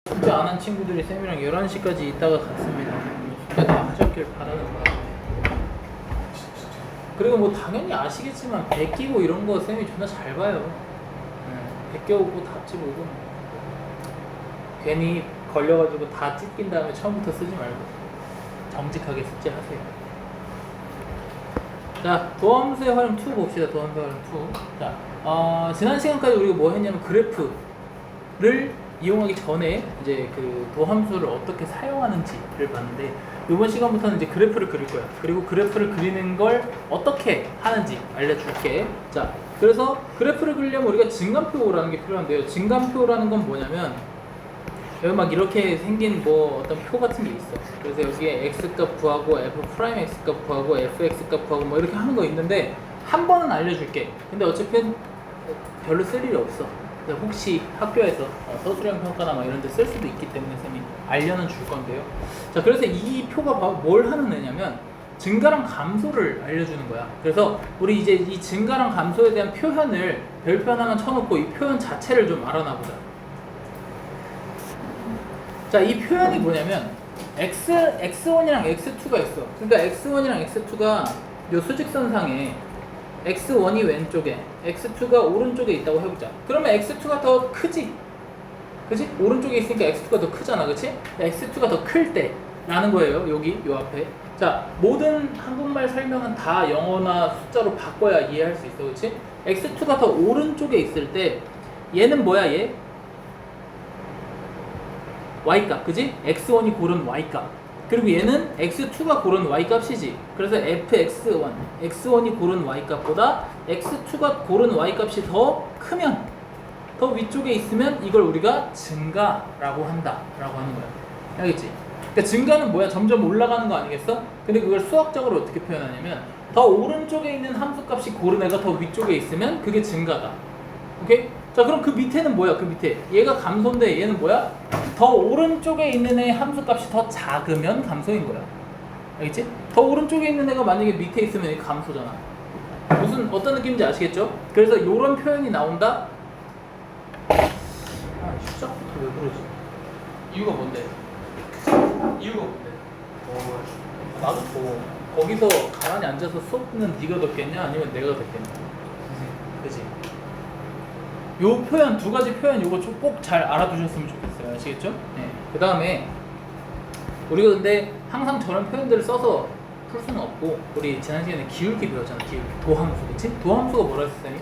숙제 안 한 친구들이 쌤이랑 11시까지 있다가 갔습니다. 숙제 다 하셨길 바라는다. 그리고 뭐 당연히 아시겠지만 베끼고 이런 거 쌤이 존나 잘 봐요. 베껴오고 다 찍어오고 괜히 걸려가지고 다 찢긴 다음에 처음부터 쓰지 말고 정직하게 숙제하세요. 자, 도함수의 활용 2 봅시다. 도함수의 활용 2. 자, 지난 시간까지 우리가 뭐 했냐면 그래프를 이용하기 전에 이제 그 도함수를 어떻게 사용하는지를 봤는데 이번 시간부터는 이제 그래프를 그릴 거야. 그리고 그래프를 그리는 걸 어떻게 하는지 알려줄게. 자, 그래서 그래프를 그리려면 우리가 증간표라는 게 필요한데요. 증간표라는 건 뭐냐면 여기 막 이렇게 생긴 뭐 어떤 표 같은 게 있어. 그래서 여기에 x값 구하고 f 프라임 x값 구하고 fx 값 구하고 뭐 이렇게 하는 거 있는데 한 번은 알려줄게. 근데 어차피 별로 쓸 일이 없어. 혹시 학교에서 서술형 평가나 막 이런 데 쓸 수도 있기 때문에 쌤이 알려는 줄 건데요. 자, 그래서 이 표가 뭘 하는 애냐면 증가랑 감소를 알려주는 거야. 그래서 우리 이제 이 증가랑 감소에 대한 표현을 별표 하나만 쳐놓고 이 표현 자체를 좀 알아놔보자. 자, 이 표현이 뭐냐면 x1이랑 x2가 있어. 그러니까 x1이랑 x2가 요 수직선상에 x1이 왼쪽에 x2가 오른쪽에 있다고 해보자. 그러면 x2가 더 크지? 그치? 오른쪽에 있으니까 x2가 더 크잖아. 그치? x2가 더 클 때 라는 거예요. 여기 요 앞에. 자, 모든 한국말 설명은 다 영어나 숫자로 바꿔야 이해할 수 있어. 그치? x2가 더 오른쪽에 있을 때 얘는 뭐야 얘? y값. 그치? x1이 고른 y값. 그리고 얘는 x2가 고른 y값이지. 그래서 fx1, x1이 고른 y값보다 x2가 고른 y값이 더 크면, 더 위쪽에 있으면 이걸 우리가 증가라고 한다 라고 하는 거야. 알겠지? 그러니까 증가는 뭐야? 점점 올라가는 거 아니겠어? 근데 그걸 수학적으로 어떻게 표현하냐면 더 오른쪽에 있는 함수값이 고른 애가 더 위쪽에 있으면 그게 증가다. 오케이? 자, 그럼 그 밑에는 뭐야? 그 밑에 얘가 감소인데 얘는 뭐야? 더 오른쪽에 있는 애의 함수값이 더 작으면 감소인 거야. 알겠지? 더 오른쪽에 있는 애가 만약에 밑에 있으면 이게 감소잖아. 무슨 어떤 느낌인지 아시겠죠? 그래서 이런 표현이 나온다. 시작부터 왜 그러지? 이유가 뭔데? 이유가 뭔데? 나도 더워. 거기서 가만히 앉아서 수업는 네가 듣겠냐? 아니면 내가 듣겠냐? 그치? 요 표현, 두 가지 표현 요거 꼭 잘 알아두셨으면 좋겠어요. 아시겠죠? 네. 그 다음에 우리가 근데 항상 저런 표현들을 써서 풀 수는 없고, 우리 지난 시간에 기울기 배웠잖아. 기울기. 도함수. 그치? 도함수가 뭐라 했어, 쌤이?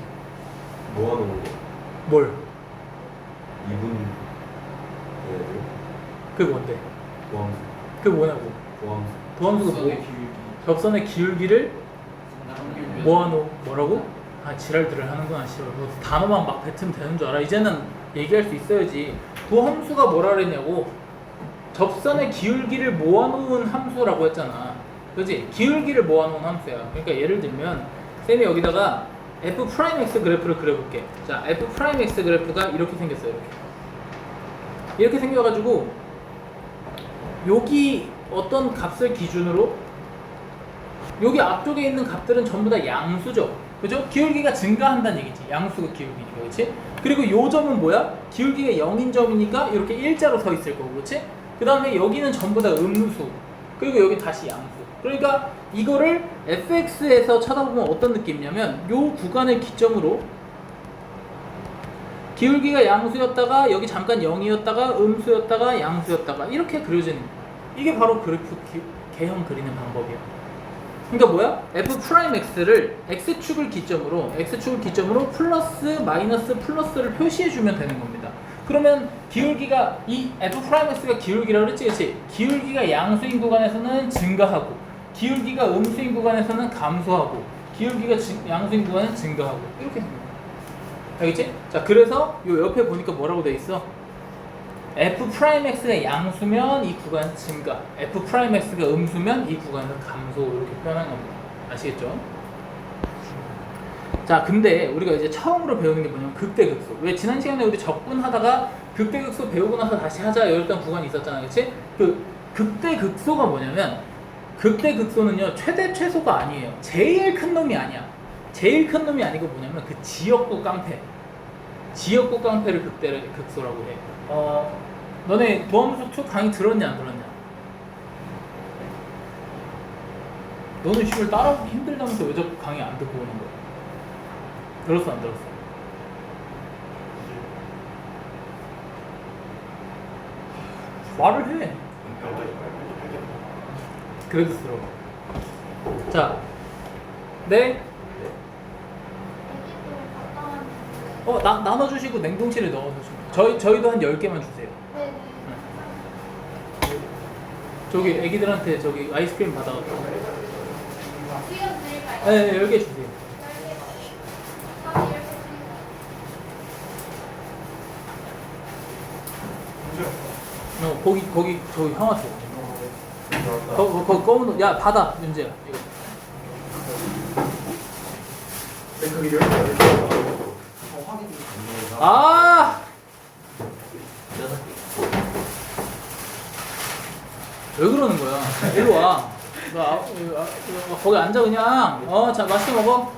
모아놓은 거. 뭘? 2분 그게 뭔데? 도함수. 그게 뭐냐고? 도함수. 도함수가 뭐? 접선의 기울기를 뭐라고? 아, 지랄들을 하는구나. 싫어. 뭐 단어만 막 뱉으면 되는 줄 알아. 이제는 얘기할 수 있어야지. 도함수가 뭐라 그랬냐고? 접선의 기울기를 모아놓은 함수라고 했잖아. 그지? 기울기를 모아놓은 함수야. 그러니까 예를 들면 쌤이 여기다가 f'x 그래프를 그려볼게. 자, f'x 그래프가 이렇게 생겼어요. 이렇게 생겨가지고 여기 어떤 값을 기준으로 여기 앞쪽에 있는 값들은 전부 다 양수죠. 그죠? 기울기가 증가한다는 얘기지. 양수가 기울기니까. 그렇지? 그리고 요 점은 뭐야? 기울기가 0인 점이니까 이렇게 일자로 서 있을 거고. 그렇지? 그 다음에 여기는 전부 다 음수. 그리고 여기 다시 양수. 그러니까 이거를 fx에서 쳐다보면 어떤 느낌이냐면 요 구간을 기점으로 기울기가 양수였다가 여기 잠깐 0이었다가 음수였다가 양수였다가 이렇게 그려지는 거야. 이게 바로 그래프 개형 그리는 방법이야. 그러니까 뭐야? f'x를 x축을 기점으로 플러스 마이너스 플러스를 표시해주면 되는 겁니다. 그러면 기울기가 이 f'x가 기울기라고 그랬지, 그치? 기울기가 양수인 구간에서는 증가하고 기울기가 음수인 구간에서는 감소하고 기울기가 양수인 구간은 증가하고 이렇게 됩니다. 알겠지? 자, 그래서 요 옆에 보니까 뭐라고 돼 있어? f'x가 양수면 이 구간은 증가, f'x가 음수면 이 구간은 감소, 이렇게 표현한 겁니다. 아시겠죠? 자, 근데 우리가 이제 처음으로 배우는 게 뭐냐면 극대극소. 왜 지난 시간에 우리 적분하다가 극대극소 배우고 나서 다시 하자 이랬던 구간이 있었잖아. 그치? 그 극대극소가 뭐냐면 극대극소는요 최대 최소가 아니에요. 제일 큰 놈이 아니야. 제일 큰 놈이 아니고 뭐냐면 그 지역구 깡패를 극소라고 해. 너네 도함수 2 강의 들었냐 안 들었냐? 너는 시골 따라오기 힘들다면서 왜 자꾸 강의 안 듣고 오는 거야? 들었어 안 들었어? 말을 해. 그래도 들어. 자, 네. 나눠주시고 냉동실에 넣어주시고. 저희도 한 10개만 주세요. 네네. 저기 애기들한테 저기 아이스크림 받아갖고. 지금 드릴까요? 네, 10개 주세요. 10개. 다음 10개 드릴까요? 거기 저기 형아 줘. 거기 검은 옷. 야 받아 윤재야. 이거. 아! 왜 그러는 거야? 일로 와. 거기 앉아 그냥. 자 맛있게 먹어.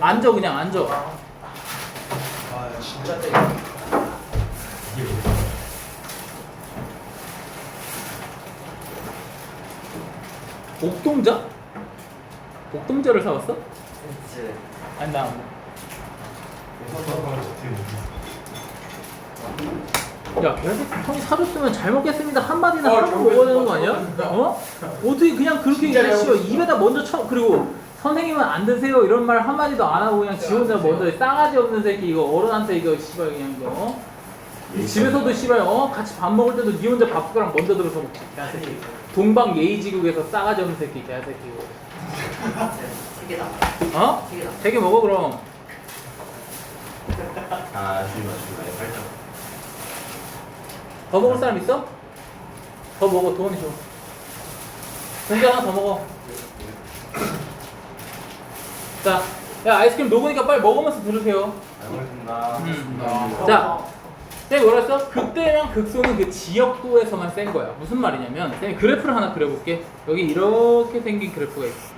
앉아 그냥 앉아. 아 진짜 때. 옥동자? 옥동자를 사왔어? 아니 나. 야, 걔한테 형이 사줬으면 잘 먹겠습니다 한마디나 하고 먹어야 되는 거 아니야? 어떻게 그냥 그렇게 얘기하시오? 입에다 먼저 그리고 선생님은 안 드세요 이런 말 한마디도 안 하고 그냥 지 혼자 먼저 싸가지 없는 새끼 이거 어른한테 이거 씨발 그냥 이거 집에서도 씨발 같이 밥 먹을 때도 니 혼자 밥숟가락 먼저 들어서 먹지 개새끼 동방 예의지국에서 싸가지 없는 새끼 개새끼 이거 세 개다. 어? 세 개다. 3개 먹어 그럼 아 주지 발전. 더 먹을 사람 있어? 더 먹어 도원이 줘 동자 하나 더 먹어 자, 야 아이스크림 녹으니까 빨리 먹으면서 들으세요 알겠습니다. 자, 쌤이 뭐라 했어? 극대랑 극소는 그 지역도에서만 센 거야 무슨 말이냐면 쌤이 그래프를 하나 그려볼게 여기 이렇게 생긴 그래프가 있어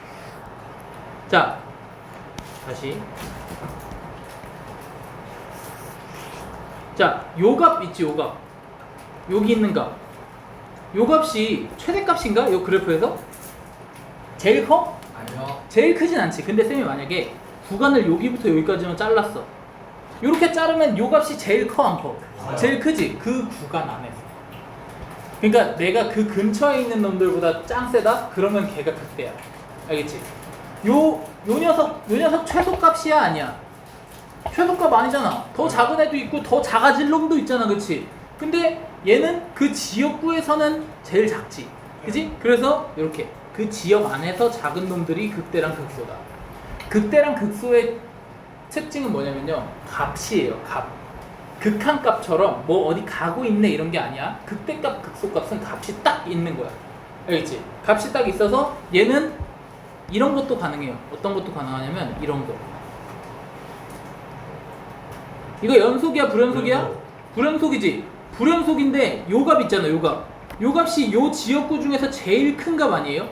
자, 다시 자, 요 값 있지 요 값 여기 있는 값 요 값이 최대값인가? 요 그래프에서? 제일 커? 아니요. 제일 크진 않지. 근데 쌤이 만약에 구간을 여기부터 여기까지만 잘랐어. 요렇게 자르면 요 값이 제일 커, 안 커? 제일 크지? 그 구간 안에서. 그러니까 내가 그 근처에 있는 놈들보다 짱 세다? 그러면 걔가 극대야. 알겠지? 요 녀석 최소값이야, 아니야? 최소값 아니잖아. 더 작은 애도 있고 더 작아질 놈도 있잖아, 그치? 근데 얘는 그 지역구에서는 제일 작지. 그치? 그래서 이렇게 그 지역 안에서 작은 놈들이 극대랑 극소다. 극대랑 극소의 특징은 뭐냐면요, 값이에요. 값. 극한값처럼 뭐 어디 가고 있네 이런 게 아니야. 극대값, 극소값은 값이 딱 있는 거야. 알겠지? 값이 딱 있어서 얘는 이런 것도 가능해요. 어떤 것도 가능하냐면 이런 거. 이거 연속이야, 불연속이야? 불연속이지. 불연속인데 요 값 있잖아, 요 값. 요 값이 요 지역구 중에서 제일 큰 값 아니에요?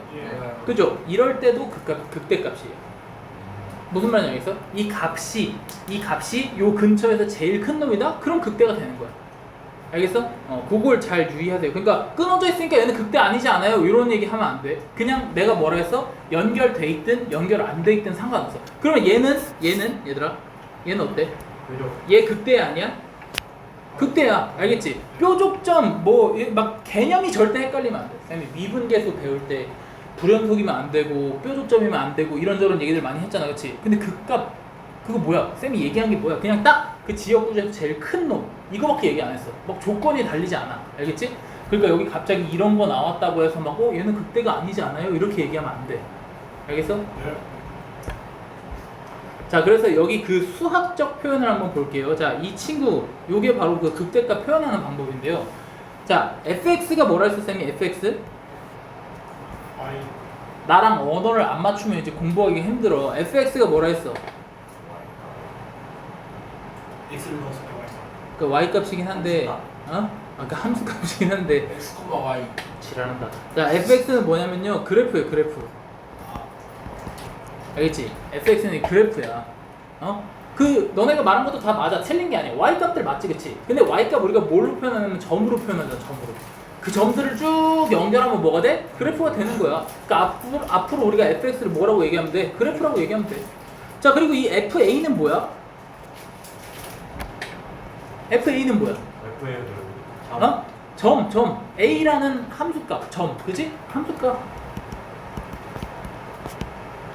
그죠? 이럴 때도 극대값이에요. 무슨 말인지 알겠어? 이 값이 요 근처에서 제일 큰 놈이다? 그럼 극대가 되는 거야. 알겠어? 그걸 잘 유의하세요. 그러니까 끊어져 있으니까 얘는 극대 아니지 않아요? 이런 얘기 하면 안 돼. 그냥 내가 뭐라 했어? 연결돼 있든 연결 안 돼 있든 상관없어. 그러면 얘는 얘들아, 얘는 어때? 얘 극대 아니야? 극대야. 알겠지? 뾰족점 막 개념이 절대 헷갈리면 안 돼. 쌤이 미분계수 배울 때 불연속이면 안 되고 뾰족점이면 안 되고 이런저런 얘기들 많이 했잖아, 그치? 근데 그 값 그거 뭐야? 쌤이 얘기한 게 뭐야? 그냥 딱 그 지역구 중에서 제일 큰 놈 이거밖에 얘기 안 했어. 막 조건이 달리지 않아. 알겠지? 그러니까 여기 갑자기 이런 거 나왔다고 해서 막 얘는 극대가 아니지 않아요? 이렇게 얘기하면 안 돼. 알겠어? 네. 자, 그래서 여기 그 수학적 표현을 한번 볼게요. 자, 이 친구 요게 바로 그 극대값 표현하는 방법인데요. 자, fx가 뭐라 했어, 쌤이? fx? 나랑 언어를 안 맞추면 이제 공부하기 힘들어. fx가 뭐라 했어? x를 넣어서 그 y 값이긴 한데, 아까 함수 값이긴 한데 x, y. 지랄한다. 자, fx는 뭐냐면요, 그래프예요, 그래프. 알겠지? fx는 그래프야. 그 너네가 말한 것도 다 맞아. 틀린 게 아니야. y 값들 맞지, 그치? 근데 y 값 우리가 뭘로 표현하냐면 점으로 표현하잖아. 점으로. 그 점들을 쭉 연결하면 뭐가 돼? 그래프가 되는 거야. 그러니까 앞으로 우리가 fx를 뭐라고 얘기하면 돼? 그래프라고 얘기하면 돼. 자, 그리고 이 fa는 뭐야? fa는 뭐야? FA 어? 점. a라는 함수값. 점. 그지? 함수값.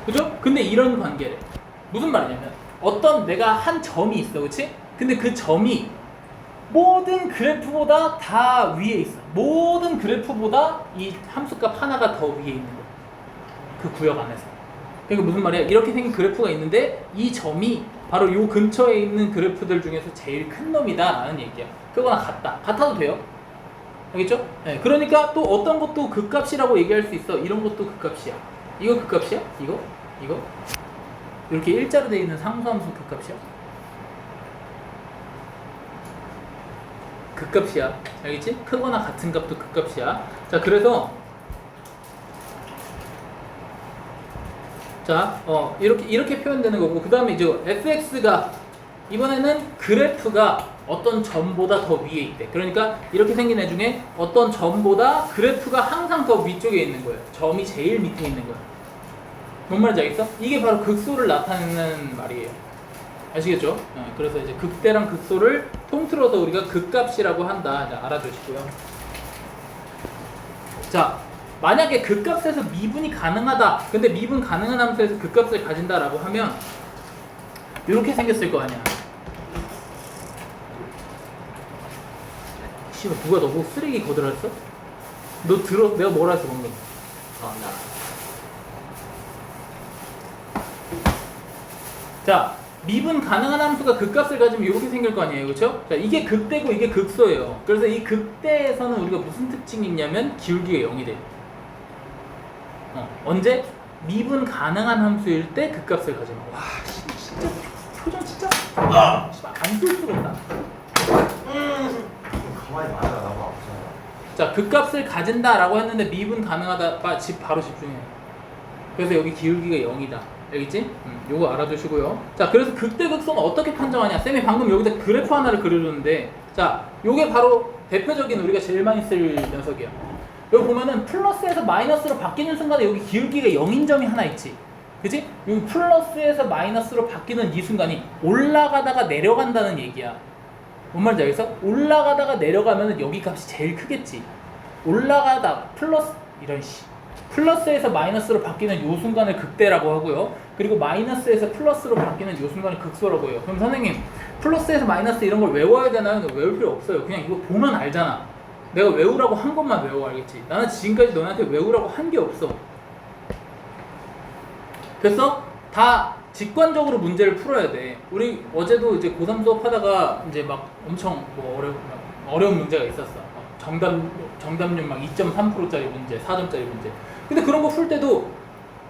그죠? 근데 이런 관계래. 무슨 말이냐면 어떤 내가 한 점이 있어. 그치? 근데 그 점이 모든 그래프보다 다 위에 있어. 모든 그래프보다 이 함수값 하나가 더 위에 있는 거야. 그 구역 안에서. 그러니까 무슨 말이야? 이렇게 생긴 그래프가 있는데 이 점이 바로 요 근처에 있는 그래프들 중에서 제일 큰 놈이다 라는 얘기야. 그거나 같다. 같아도 돼요. 알겠죠? 네, 그러니까 또 어떤 것도 극값이라고 얘기할 수 있어. 이런 것도 극값이야. 이거 극값이야? 이거? 이렇게 일자로 되어 있는 상수함수 극값이야? 극값이야. 알겠지? 크거나 같은 값도 극값이야. 자, 그래서 자, 이렇게 표현되는 거고, 그 다음에 이제 fx가 이번에는 그래프가 어떤 점보다 더 위에 있대. 그러니까 이렇게 생긴 애 중에 어떤 점보다 그래프가 항상 더 위쪽에 있는 거예요. 점이 제일 밑에 있는 거야. 뭔 말인지 알겠어? 이게 바로 극소를 나타내는 말이에요. 아시겠죠? 그래서 이제 극대랑 극소를 통틀어서 우리가 극값이라고 한다. 자, 알아두시고요. 자, 만약에 극값에서 미분이 가능하다. 근데 미분 가능한 함수에서 극값을 가진다라고 하면 이렇게 생겼을 거 아니야. 씨발, 누가 너보고 쓰레기 거들었어? 너 들어? 내가 뭐라 했어 방금? 자, 미분 가능한 함수가 극값을 가지면 이렇게 생길 거 아니에요, 그렇죠? 자, 이게 극대고 이게 극소예요. 그래서 이 극대에서는 우리가 무슨 특징이 있냐면 기울기가 0이 돼. 언제? 미분 가능한 함수일 때 극값을 가지면. 와, 진짜 표정 진짜 안 쏠 수가 없다. 가만히 말하다 나고 아프잖아. 자, 극값을 가진다라고 했는데 미분 가능하다. 바로 집중해. 그래서 여기 기울기가 0이다. 알겠지? 요거 알아두시고요. 자, 그래서 극대 극소는 어떻게 판정하냐? 쌤이 방금 여기다 그래프 하나를 그려줬는데, 자, 요게 바로 대표적인 우리가 제일 많이 쓸 녀석이야. 여기 보면은 플러스에서 마이너스로 바뀌는 순간에 여기 기울기가 0인 점이 하나 있지. 그치? 여기 플러스에서 마이너스로 바뀌는 이 순간이 올라가다가 내려간다는 얘기야. 뭔 말인지 알겠어? 올라가다가 내려가면은 여기 값이 제일 크겠지. 올라가다 플러스에서 마이너스로 바뀌는 요 순간을 극대라고 하고요. 그리고 마이너스에서 플러스로 바뀌는 요 순간을 극소라고 해요. 그럼 선생님, 플러스에서 마이너스 이런 걸 외워야 되나요? 외울 필요 없어요. 그냥 이거 보면 알잖아. 내가 외우라고 한 것만 외워, 알겠지? 나는 지금까지 너네한테 외우라고 한 게 없어. 그래서 다 직관적으로 문제를 풀어야 돼. 우리 어제도 이제 고3 수업하다가 이제 막 엄청 어려운 문제가 있었어. 정답률 막 2.3%짜리 문제, 4점짜리 문제. 근데 그런 거 풀 때도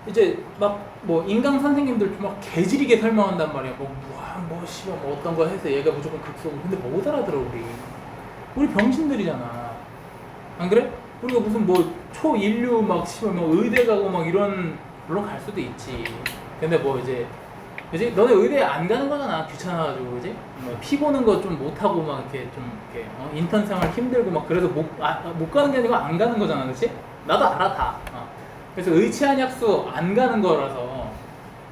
이제 막 뭐 인강 선생님들 막 개지리게 설명한단 말이야. 뭐 어떤 거 해서 얘가 무조건 극소고. 근데 못 알아들어 우리 병신들이잖아. 안 그래? 우리가 무슨 뭐 초인류 막 의대 가고 막 이런, 물론 갈 수도 있지. 근데 뭐 이제 그지? 너네 의대 안 가는 거잖아. 귀찮아가지고, 그지? 뭐 피 보는 거 좀 못하고 막 이렇게 인턴 생활 힘들고 막 그래서 못 가는 게 아니고 안 가는 거잖아, 그지? 나도 알아 다. 그래서 의치한 약수 안 가는 거라서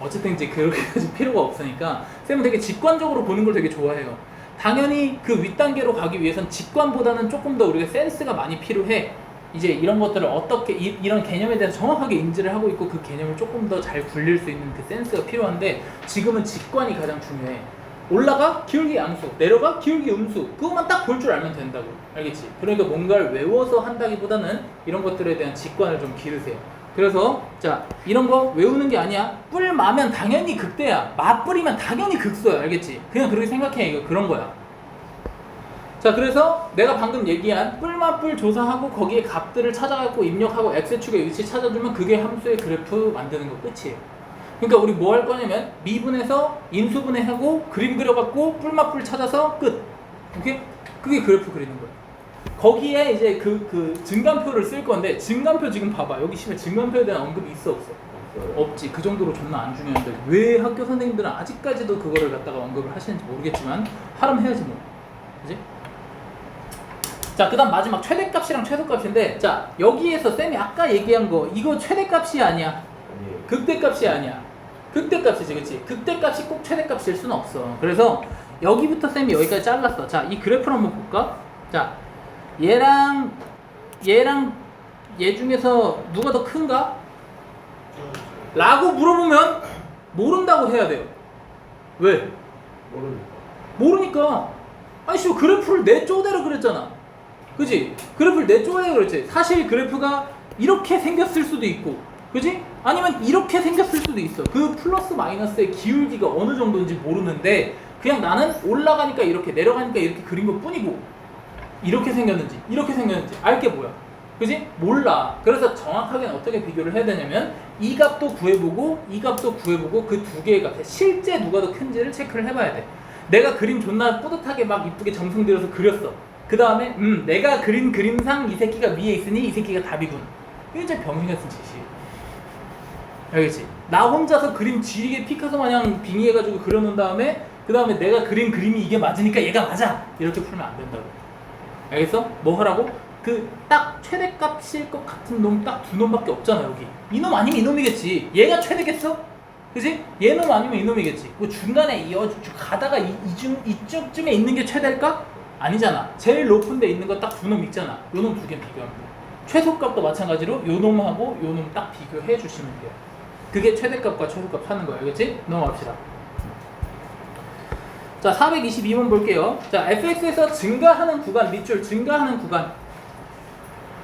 어쨌든 이제 그렇게까지 필요가 없으니까 쌤은 되게 직관적으로 보는 걸 되게 좋아해요. 당연히 그 윗단계로 가기 위해선 직관보다는 조금 더 우리가 센스가 많이 필요해. 이제 이런 것들을 어떻게 이런 개념에 대해서 정확하게 인지를 하고 있고 그 개념을 조금 더 잘 굴릴 수 있는 그 센스가 필요한데 지금은 직관이 가장 중요해. 올라가? 기울기 양수. 내려가? 기울기 음수. 그것만 딱 볼 줄 알면 된다고. 알겠지? 그러니까 뭔가를 외워서 한다기보다는 이런 것들에 대한 직관을 좀 기르세요. 그래서 자, 이런 거 외우는 게 아니야. 뿔 마면 당연히 극대야. 맞뿌리면 당연히 극소야. 알겠지? 그냥 그렇게 생각해. 이거 그런 거야. 자, 그래서 내가 방금 얘기한 뿔맛뿔 조사하고 거기에 값들을 찾아갖고 입력하고 x축의 위치 찾아주면 그게 함수의 그래프 만드는 거 끝이에요. 그러니까 우리 뭐 할 거냐면 미분해서 인수분해하고 그림 그려갖고 뿔맛뿔 찾아서 끝. 오케이? 그게 그래프 그리는 거야. 거기에 이제 그 증감표를 쓸 건데 증감표 지금 봐봐. 여기 심해 증감표에 대한 언급이 있어 없어? 없지. 그 정도로 존나 안 중요한데 왜 학교 선생님들은 아직까지도 그거를 갖다가 언급을 하시는지 모르겠지만 하라면 해야지 뭐. 그지? 자, 그 다음 마지막 최대값이랑 최소값인데, 자, 여기에서 쌤이 아까 얘기한 거 이거 최대값이 아니야. 극대값이 아니야. 극대값이지, 그치? 극대값이 꼭 최대값일 수는 없어. 그래서 여기부터 쌤이 여기까지 잘랐어. 자, 이 그래프를 한번 볼까? 자, 얘랑 얘 중에서 누가 더 큰가? 라고 물어보면 모른다고 해야 돼요. 왜? 모르니까. 아니 씨, 그래프를 내쪼대로 그랬잖아. 그지? 그래프를 내쪼대로 그랬지. 사실 그래프가 이렇게 생겼을 수도 있고, 그지? 아니면 이렇게 생겼을 수도 있어. 그 플러스 마이너스의 기울기가 어느 정도인지 모르는데 그냥 나는 올라가니까 이렇게 내려가니까 이렇게 그린 것 뿐이고, 이렇게 생겼는지 이렇게 생겼는지 알게 뭐야. 그지? 몰라. 그래서 정확하게는 어떻게 비교를 해야 되냐면 이 값도 구해보고 이 값도 구해보고 그 두 개의 값에 실제 누가 더 큰지를 체크를 해봐야 돼. 내가 그림 존나 뿌듯하게 막 이쁘게 정성 들여서 그렸어. 그 다음에 내가 그린 그림상 이 새끼가 위에 있으니 이 새끼가 답이군. 이게 진짜 병신 같은 짓이야. 알겠지? 나 혼자서 그림 지리게 피카소 마냥 빙의해가지고 그려놓은 다음에 그 다음에 내가 그린 그림이 이게 맞으니까 얘가 맞아! 이렇게 풀면 안 된다고. 알겠어? 뭐 하라고? 그 딱 최대값일 것 같은 놈 딱 두 놈밖에 없잖아 여기. 이놈 아니면 이놈이겠지. 얘가 최대겠어? 그지? 얘놈 아니면 이놈이겠지. 뭐 중간에 가다가 이쪽쯤에 있는 게 최대일까? 아니잖아. 제일 높은 데 있는 거 딱 두 놈 있잖아. 요 놈 두 개 비교합니다. 최소값도 마찬가지로 요 놈하고 요 놈 딱 비교해 주시면 돼요. 그게 최대값과 최소값 하는 거예요. 알겠지? 넘어갑시다. 자, 422번 볼게요. 자, fx에서 증가하는 구간, 밑줄 증가하는 구간.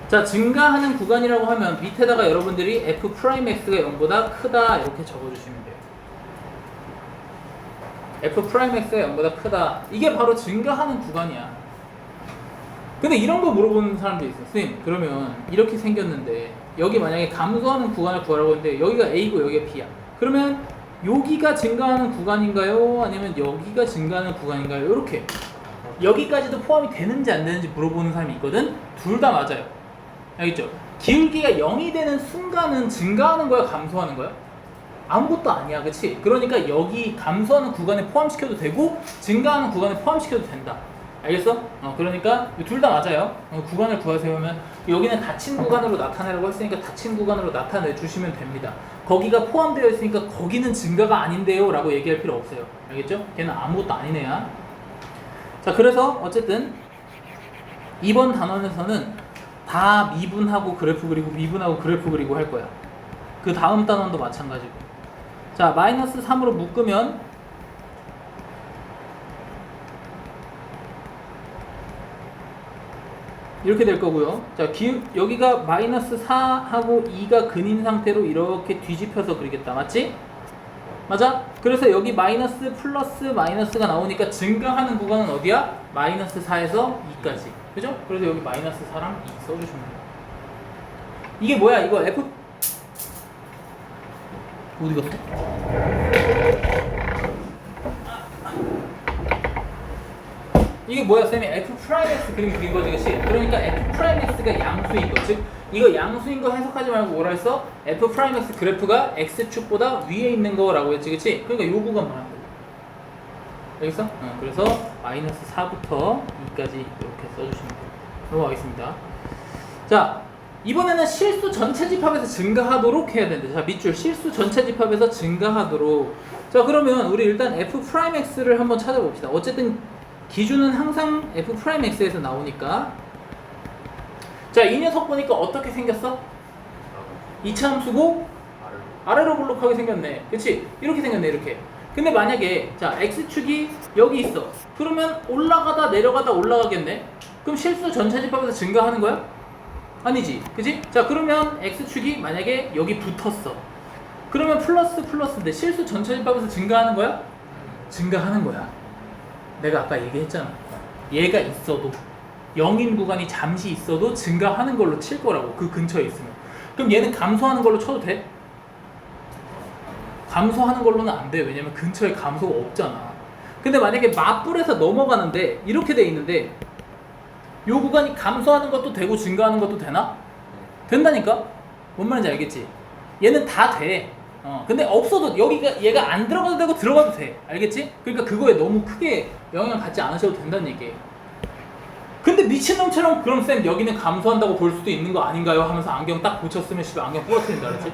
자, 증가하는 구간이라고 하면 밑에다가 여러분들이 f'x가 0보다 크다 이렇게 적어주시면 돼요. f'x가 0보다 크다. 이게 바로 증가하는 구간이야. 근데 이런 거 물어보는 사람도 있어. 선생님, 그러면 이렇게 생겼는데 여기 만약에 감소하는 구간을 구하라고 했는데 여기가 A고 여기가 B야. 그러면 여기가 증가하는 구간인가요? 아니면 여기가 증가하는 구간인가요? 이렇게 여기까지도 포함이 되는지 안 되는지 물어보는 사람이 있거든. 둘 다 맞아요. 알겠죠? 기울기가 0이 되는 순간은 증가하는 거야, 감소하는 거야? 아무것도 아니야, 그치? 그러니까 여기 감소하는 구간에 포함시켜도 되고 증가하는 구간에 포함시켜도 된다. 알겠어? 그러니까 둘 다 맞아요. 구간을 구하세요 하면 여기는 닫힌 구간으로 나타내라고 했으니까 닫힌 구간으로 나타내 주시면 됩니다. 거기가 포함되어 있으니까 거기는 증가가 아닌데요 라고 얘기할 필요 없어요. 알겠죠? 걔는 아무것도 아닌 애야. 자, 그래서 어쨌든 이번 단원에서는 다 미분하고 그래프 그리고 미분하고 그래프 그리고 할 거야. 그 다음 단원도 마찬가지고. 자, 마이너스 3으로 묶으면 이렇게 될 거고요. 자, 여기가 마이너스 4하고 2가 근인 상태로 이렇게 뒤집혀서 그리겠다. 맞지? 맞아? 그래서 여기 마이너스 플러스 마이너스가 나오니까 증가하는 구간은 어디야? 마이너스 4에서 2까지. 그죠? 그래서 여기 마이너스 4랑 2 써주시면 돼요. 이게 뭐야? 이거 F 어디 갔어? 이게 뭐야? 쌤이 F'X 그림 그린 거지, 그치? 그러니까 F'X가 양수인 거. 즉 이거 양수인 거 해석하지 말고 뭐라 했어? F'X 그래프가 X축보다 위에 있는 거라고 했지, 그치? 그러니까 요 구간 말하는 거야. 알겠어? 그래서 마이너스 4부터 2까지 이렇게 써주시면 돼요. 넘어가겠습니다. 자, 이번에는 실수 전체 집합에서 증가하도록 해야 된대. 자, 밑줄 실수 전체 집합에서 증가하도록. 자, 그러면 우리 일단 F'X를 한번 찾아봅시다. 어쨌든 기준은 항상 F'X에서 나오니까. 자, 이 녀석 보니까 어떻게 생겼어? 이차함수고 아래로 볼록하게 생겼네. 그치? 이렇게 생겼네, 이렇게. 근데 만약에 자, X축이 여기 있어. 그러면 올라가다 내려가다 올라가겠네. 그럼 실수 전체 집합에서 증가하는 거야? 아니지, 그치? 자, 그러면 X축이 만약에 여기 붙었어. 그러면 플러스 플러스인데 실수 전체 집합에서 증가하는 거야? 증가하는 거야. 내가 아까 얘기했잖아. 얘가 있어도 0인 구간이 잠시 있어도 증가하는 걸로 칠 거라고. 그 근처에 있으면. 그럼 얘는 감소하는 걸로 쳐도 돼? 감소하는 걸로는 안 돼. 왜냐면 근처에 감소가 없잖아. 근데 만약에 맞불에서 넘어가는데 이렇게 돼 있는데 요 구간이 감소하는 것도 되고 증가하는 것도 되나? 된다니까? 뭔 말인지 알겠지? 얘는 다 돼. 근데 없어도 여기가 얘가 안 들어가도 되고 들어가도 돼. 알겠지? 그러니까 그거에 너무 크게 영향 갖지 않으셔도 된다는 얘기예요. 근데 미친놈처럼 그럼 쌤 여기는 감소한다고 볼 수도 있는 거 아닌가요? 하면서 안경 딱 붙였으면 씨발 안경 부러뜨린다 그랬지?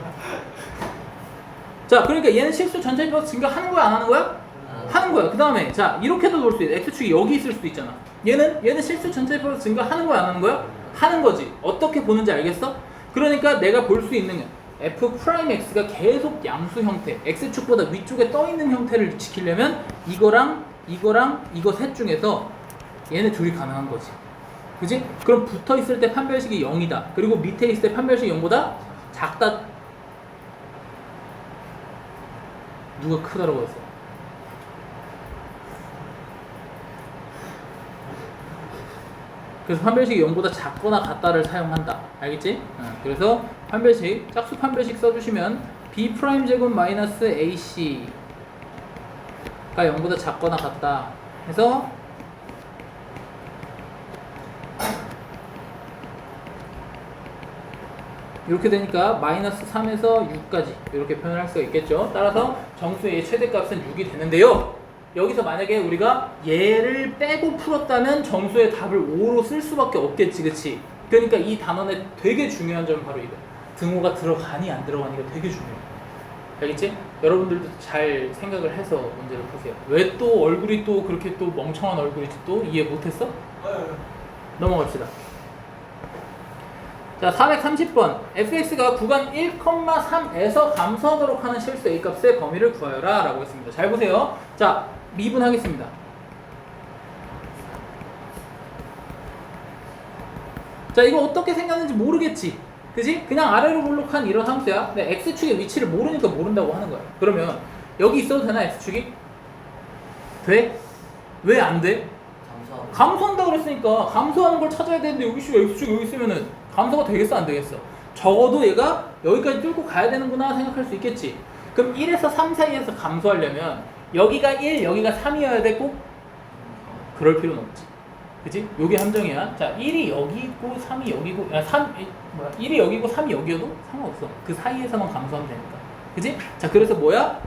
자, 그러니까 얘는 실수 전체 인버스 증가하는 거야 안 하는 거야? 하는 거야. 그 다음에 자 이렇게도 볼 수 있어. x축이 여기 있을 수도 있잖아. 얘는 실수 전체 인버스 증가하는 거야 안 하는 거야? 하는 거지. 어떻게 보는지 알겠어? 그러니까 내가 볼 수 있는 f'x가 계속 양수 형태, x축보다 위쪽에 떠 있는 형태를 지키려면 이거랑 이거 셋 중에서 얘네 둘이 가능한 거지. 그지? 그럼 붙어 있을 때 판별식이 0이다. 그리고 밑에 있을 때 판별식이 0보다 작다. 누가 크다라고 했어? 그래서 판별식이 0보다 작거나 같다를 사용한다. 알겠지? 그래서 판별식, 짝수 판별식 써주시면 B'제곱 마이너스 AC가 0보다 작거나 같다 해서 이렇게 되니까 마이너스 3에서 6까지 이렇게 표현할 수가 있겠죠. 따라서 정수의 최대값은 6이 되는데요. 여기서 만약에 우리가 얘를 빼고 풀었다면 정수의 답을 5로 쓸 수밖에 없겠지, 그치? 그러니까 이 단원의 되게 중요한 점은 바로 이거. 등호가 들어가니 안 들어가니가 되게 중요해. 알겠지? 여러분들도 잘 생각을 해서 문제를 보세요. 왜 또 얼굴이 또 그렇게 또 멍청한 얼굴이지 또 이해 못했어? 넘어갑시다. 자, 430번. fx가 구간 1,3에서 감소하도록 하는 실수 a값의 범위를 구하여라 라고 했습니다. 잘 보세요. 자, 미분하겠습니다. 자, 이거 어떻게 생겼는지 모르겠지? 그지? 그냥 아래로 볼록한 이런 함수야. 근데 x축의 위치를 모르니까 모른다고 하는 거야. 그러면 여기 있어도 되나, x축이? 돼? 왜 안 돼? 감소한다 그랬으니까 감소하는 걸 찾아야 되는데 여기 x축 여기 있으면은 감소가 되겠어 안 되겠어? 적어도 얘가 여기까지 뚫고 가야 되는구나 생각할 수 있겠지. 그럼 1에서 3 사이에서 감소하려면 여기가 1, 여기가 3이어야 되고 그럴 필요는 없지. 그치? 요게 함정이야. 자, 1이 여기 있고 3이 여기고 1이 여기고 3이 여기여도 상관없어. 그 사이에서만 감소하면 되니까. 그치? 자, 그래서 뭐야?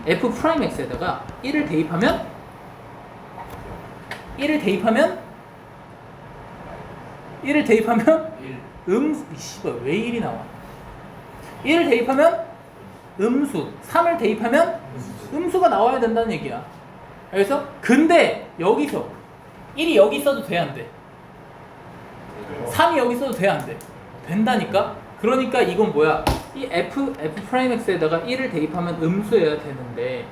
f'x에다가 1을 대입하면 씨발 왜 1이 나와? 1을 대입하면 음수, 3을 대입하면 음수가 나와야 된다는 얘기야. 그래서 근데 여기서 1이 여기 있어도 돼 안 돼? 3이 여기 있어도 돼 안 돼? 된다니까? 그러니까 이건 뭐야? 이 f'x에다가 1을 대입하면 음수여야 되는데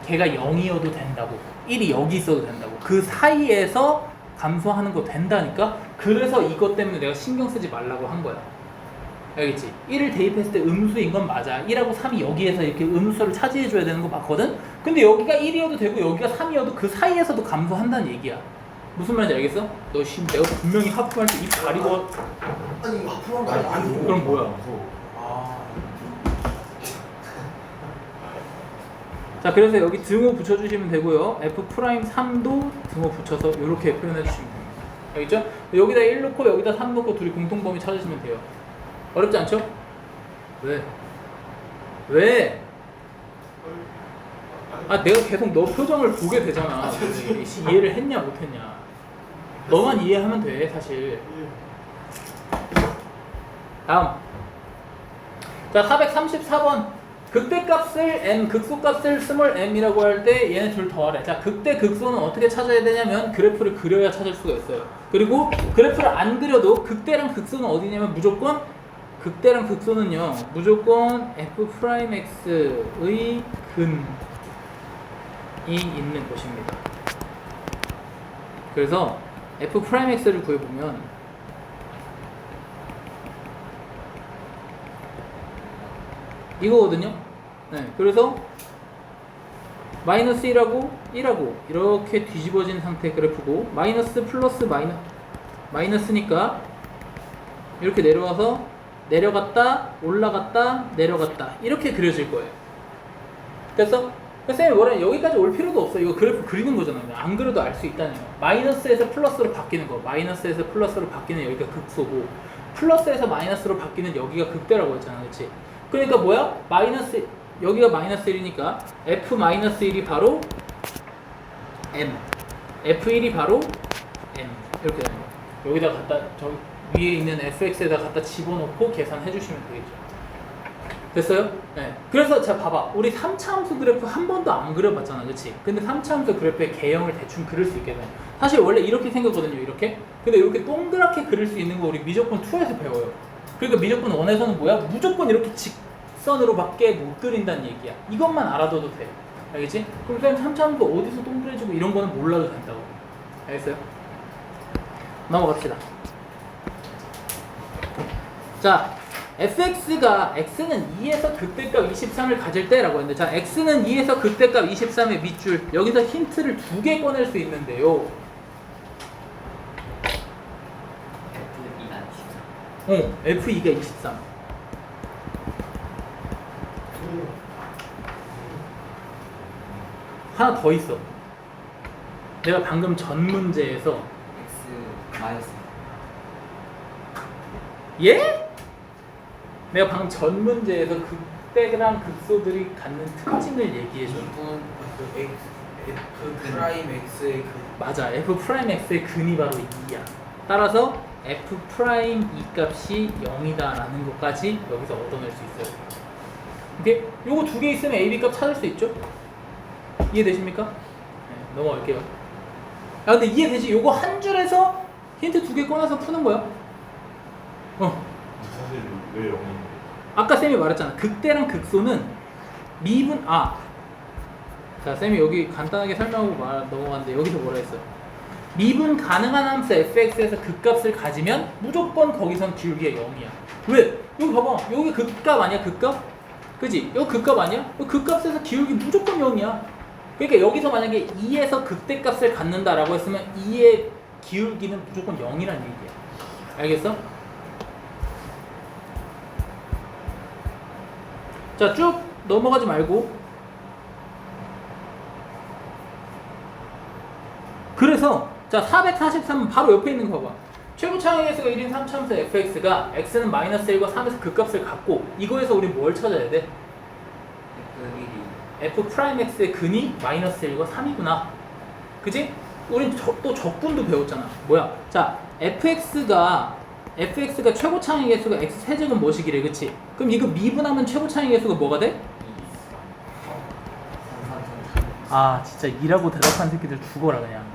걔가 0이어도 된다고. 1이 여기 있어도 된다고. 그 사이에서 감소하는 거 된다니까? 그래서 이것 때문에 내가 신경 쓰지 말라고 한 거야. 알겠지? 1을 대입했을 때 음수인 건 맞아. 1하고 3이 여기에서 이렇게 음수를 차지해줘야 되는 거 맞거든? 근데 여기가 1이어도 되고 여기가 3이어도 그 사이에서도 감소한다는 얘기야. 무슨 말인지 알겠어? 너 씨, 내가 분명히 하품할 때 입 가리고 아니 이거 하품한 거 아니야? 그럼 뭐야? 자, 그래서 여기 등호 붙여주시면 되고요. f'3도 등호 붙여서 이렇게 표현해주시면 됩니다. 알겠죠? 여기다 1 넣고 여기다 3 넣고 둘이 공통범위 찾으시면 돼요. 어렵지 않죠? 왜? 왜? 아, 내가 계속 너 표정을 보게 되잖아. 이해를 했냐 못했냐. 너만 이해하면 돼, 사실. 다음. 자, 434번. 극대값을 m, 극소값을 스몰 m이라고 할 때 얘네 둘 더하래. 자, 극대, 극소는 어떻게 찾아야 되냐면 그래프를 그려야 찾을 수가 있어요. 그리고 그래프를 안 그려도 극대랑 극소는 어디냐면 무조건 극대랑 극소는요 무조건 f'x의 근이 있는 곳입니다. 그래서 f'x를 구해보면 이거거든요. 네, 그래서 마이너스 1하고 1하고 이렇게 뒤집어진 상태 그래프고 마이너스 플러스 마이너스니까 이렇게 내려와서 내려갔다 올라갔다 내려갔다 이렇게 그려질 거예요. 됐어? 쌤이 뭐래? 여기까지 올 필요도 없어. 이거 그래프 그리는 거잖아요. 안 그려도 알 수 있다는 거. 마이너스에서 플러스로 바뀌는 거. 마이너스에서 플러스로 바뀌는 여기가 극소고 플러스에서 마이너스로 바뀌는 여기가 극대라고 했잖아. 그렇지? 그러니까 뭐야? 마이너스 여기가 마이너스 1이니까 f 마이너스 1이 바로 m, f1이 바로 m 이렇게 되는 거야. 여기다 갖다 저 위에 있는 fx에다 갖다 집어넣고 계산해 주시면 되겠죠. 됐어요? 네. 그래서 자 봐봐, 우리 3차 함수 그래프 한 번도 안 그려봤잖아, 그렇지? 근데 3차 함수 그래프의 개형을 대충 그릴 수 있게 돼. 사실 원래 이렇게 생겼거든요, 이렇게. 근데 이렇게 동그랗게 그릴 수 있는 거 우리 미적분 2에서 배워요. 그러니까 미적분 1에서는 뭐야? 무조건 이렇게 직선으로밖에 못 그린다는 얘기야. 이것만 알아둬도 돼. 알겠지? 그럼 선생님 3차 함수 어디서 동그래지고 이런 거는 몰라도 된다고. 알겠어요? 넘어갑시다. 자, fx가 x는 2에서 극대값 23을 가질 때라고 했는데, 자, x는 2에서 극대값 23의 밑줄, 여기서 힌트를 2개 꺼낼 수 있는데요. f2가 23. 하나 더 있어. 내가 방금 전 문제에서 X 마이너스. 예? 내가 방금 전 문제에서 극대랑 극소들이 갖는 특징을 얘기해줘. F 프라임 X의 그 맞아. f 프라임 x의 근이 바로 2야. 따라서 f 프라임 2 값이 0이다라는 것까지 여기서 얻어낼 수 있어요. 오케이? 요거 두 개 있으면 a, b 값 찾을 수 있죠? 이해되십니까? 네, 넘어갈게요. 아 근데 이해되지? 요거 한 줄에서 힌트 2개 꺼내서 푸는 거야. 사실 왜 0이? 아까 쌤이 말했잖아. 극대랑 극소는 미분 자, 쌤이 여기 간단하게 설명하고 넘어갔는데 여기서 뭐라 했어? 미분 가능한 함수 fx에서 극값을 가지면 무조건 거기선 기울기가 0이야. 왜? 여기 봐봐. 여기 극값 아니야? 극값? 그지? 여기 극값 아니야? 여기 극값에서 기울기 무조건 0이야. 그러니까 여기서 만약에 2에서 극대값을 갖는다라고 했으면 2의 기울기는 무조건 0이라는 얘기야. 알겠어? 자, 쭉 넘어가지 말고. 그래서 자, 443은 바로 옆에 있는 거 봐봐. 최고 창의 개수가 1인 3차함수 fx가 x는 마이너스 1과 3에서 극값을 갖고, 이거에서 우리 뭘 찾아야 돼? f 프라임 x의 근이 마이너스 1과 3이구나. 그지? 우린 또 적분도 배웠잖아. 뭐야? 자, fx가 최고 창의 개수가 x 세제곱 뭐시기래, 그치? 그럼 이거 미분하면 최고 창의 개수가 뭐가 돼? 아, 진짜 2라고 대답한 새끼들 죽어라 그냥.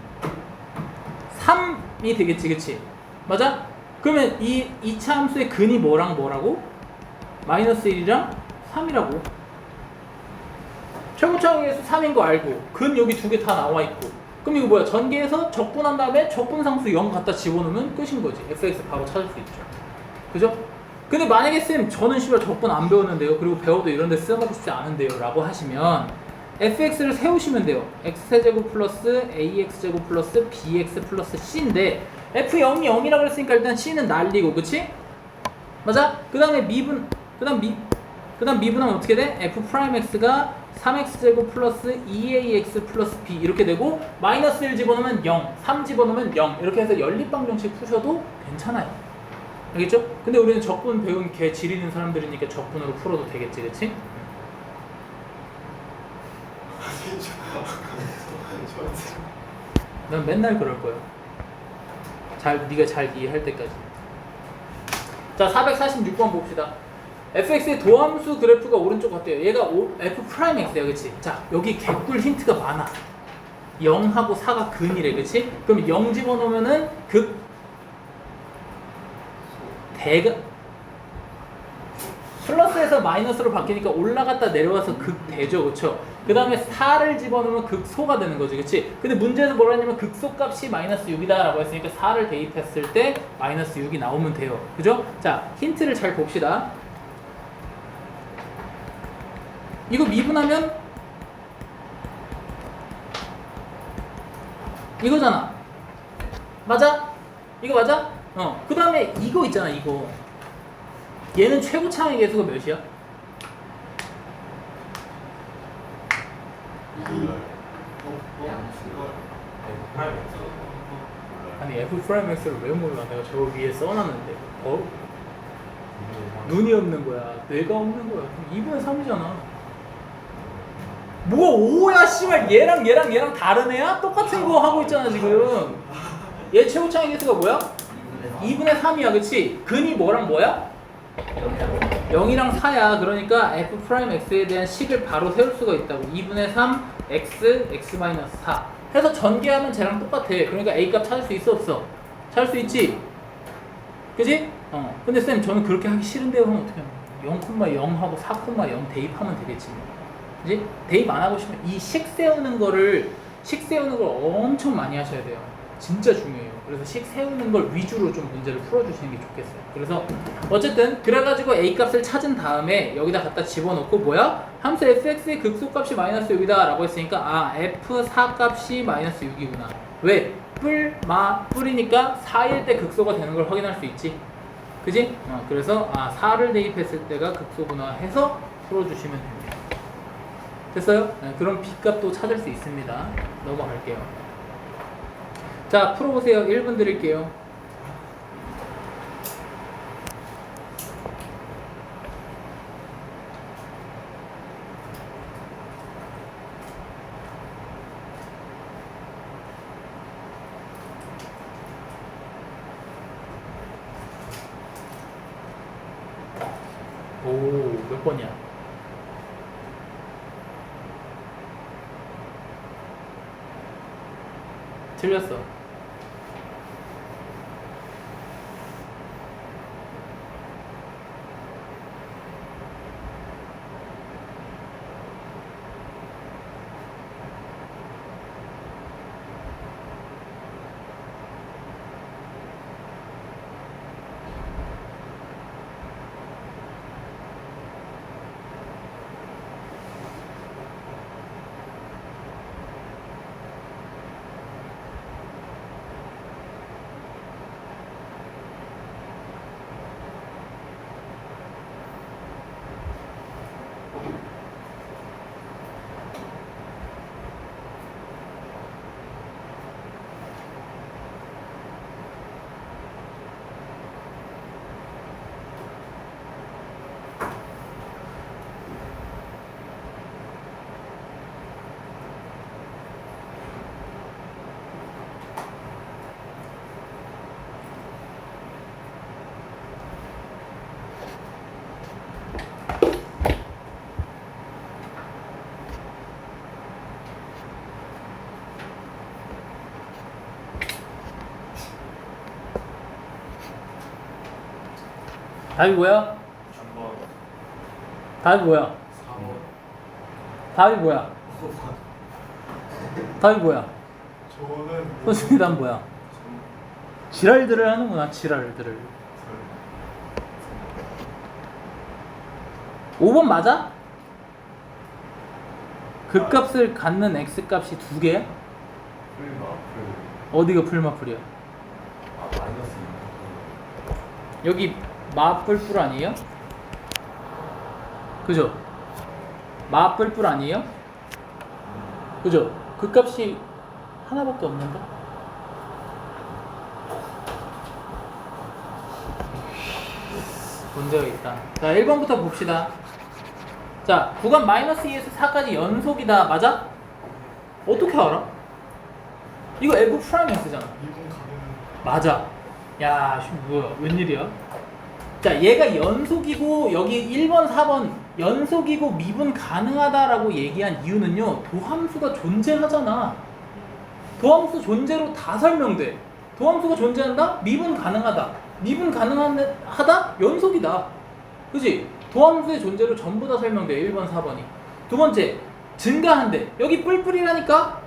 3이 되겠지, 그치? 맞아? 그러면 이 2차 함수의 근이 뭐라고? 마이너스 1이랑 3이라고. 최고창의 개수 3인 거 알고, 근 여기 두 개 다 나와 있고. 그럼 이거 뭐야? 전개해서 적분한 다음에 적분상수 0 갖다 집어넣으면 끝인 거지. fx 바로 찾을 수 있죠. 그죠? 근데 만약에 쌤, 저는 씨발 적분 안 배웠는데요, 그리고 배워도 이런 데 쓰여먹고 싶지 않은데요 라고 하시면 fx를 세우시면 돼요. x세제곱 플러스 ax제곱 플러스 bx 플러스 c인데 f0이 0이라고 그랬으니까 일단 c는 날리고, 그치? 맞아? 그 다음에 미분하면 어떻게 돼? f 프라임 x가 3x제곱 플러스 2ax 플러스 b 이렇게 되고, 마이너스 1 집어넣으면 0, 3 집어넣으면 0 이렇게 해서 연립방정식 푸셔도 괜찮아요. 알겠죠? 근데 우리는 적분 배운 개 지리는 사람들이니까 적분으로 풀어도 되겠지, 그치? 난 맨날 그럴 거야. 네가 잘 이해할 때까지. 자, 446번 봅시다. fx의 도함수 그래프가 오른쪽 같대요. 얘가 f 프라임 x야, 그치? 자, 여기 개꿀 힌트가 많아. 0하고 4가 근이래, 그치? 그럼 0 집어넣으면은 플러스에서 마이너스로 바뀌니까 올라갔다 내려와서 극대죠, 그쵸? 그 다음에 4를 집어넣으면 극소가 되는 거지, 그치? 근데 문제에서 뭐라 했냐면 극소값이 마이너스 6이다 라고 했으니까 4를 대입했을 때 마이너스 6이 나오면 돼요. 그죠? 자, 힌트를 잘 봅시다. 이거 미분하면 이거잖아. 맞아? 이거 맞아? 그 다음에 이거 있잖아, 이거. 얘는 최고창의 개수가 몇이야? 아니 f 프라임 x를 왜 몰라? 내가 저 위에 써놨는데. 눈이 없는 거야. 뇌가 없는 거야. 2분의 3이잖아. 뭐가 5야 씨발 얘랑 다른 애야? 똑같은 거 하고 있잖아 지금. 얘 최고차의 개수가 뭐야? 2분의 3이야 그치? 근이 뭐랑 뭐야? 0이랑 4야. 그러니까 f'x에 대한 식을 바로 세울 수가 있다고. 2분의 3 x, x-4 해서 전개하면 쟤랑 똑같아. 그러니까 a 값 찾을 수 있어 없어? 찾을 수 있지? 그지? 근데 쌤 저는 그렇게 하기 싫은데요. 그럼 어떻게 하면 0,0하고 4,0 대입하면 되겠지. 그지? 대입 안 하고 싶으면 이 식 세우는 걸 엄청 많이 하셔야 돼요. 진짜 중요해요. 그래서 식 세우는 걸 위주로 좀 문제를 풀어주시는 게 좋겠어요. 그래서 어쨌든 그래가지고 a 값을 찾은 다음에 여기다 갖다 집어넣고 뭐야? 함수 fx의 극소값이 마이너스 6이다 라고 했으니까 아 f4 값이 마이너스 6이구나. 왜? 뿔이니까 4일 때 극소가 되는 걸 확인할 수 있지. 그지? 그래서 4를 대입했을 때가 극소구나 해서 풀어주시면 됩니다. 됐어요? 네, 그럼 b값도 찾을 수 있습니다. 넘어갈게요. 자, 풀어보세요. 1분 드릴게요. 오, 몇 번이야? 틀렸어. 답이 뭐야? 3번. 답이 뭐야? 4번. 답이 뭐야? 답이 뭐야? 저는 선생님 답 뭐야? 지랄들을 하는구나. 지랄들을. 5번 맞아? 극값을 갖는 x값이 두 개야? 어디가 풀마풀이야? 마이너스. 여기 마뿔뿔 아니에요? 그죠? 마뿔뿔 아니에요? 그죠? 그 값이 하나밖에 없는데? 문제가 있다. 자, 1번부터 봅시다. 자, 구간 마이너스 2에서 4까지 연속이다. 맞아? 어떻게 알아? 이거 F 프라임 X잖아. 미분 가면 맞아. 야, 뭐야? 웬일이야? 자, 얘가 연속이고 여기 1번, 4번 연속이고 미분 가능하다라고 얘기한 이유는요. 도함수가 존재하잖아. 도함수 존재로 다 설명돼. 도함수가 존재한다? 미분 가능하다. 미분 가능하다? 연속이다. 그지? 도함수의 존재로 전부 다 설명돼. 1번, 4번이. 두 번째, 증가한대. 여기 뿔뿔이라니까?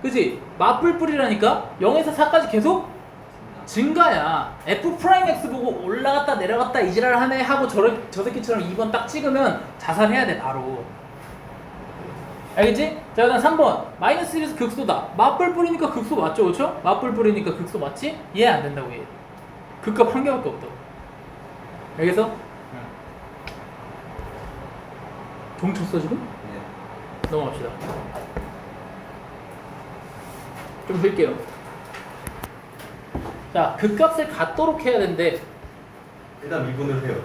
그지? 마뿔뿔이라니까? 0에서 4까지 계속 증가야. F'X 보고 올라갔다 내려갔다 이지랄 하네 하고 저 새끼처럼 2번 딱 찍으면 자살해야 돼 바로. 알겠지? 자, 그다음 3번 마이너스 1에서 극소다. 맞불불이니까 극소 맞죠? 그렇죠? 맞불불이니까 극소 맞지? 이해 안 된다고 얘. 극값 한 개밖에 없다고. 알겠어? 응. 종 쳤어 지금? 네. 넘어갑시다. 좀 볼게요. 자, 극값을 갖도록 해야 되는데 일단 미분을 해요.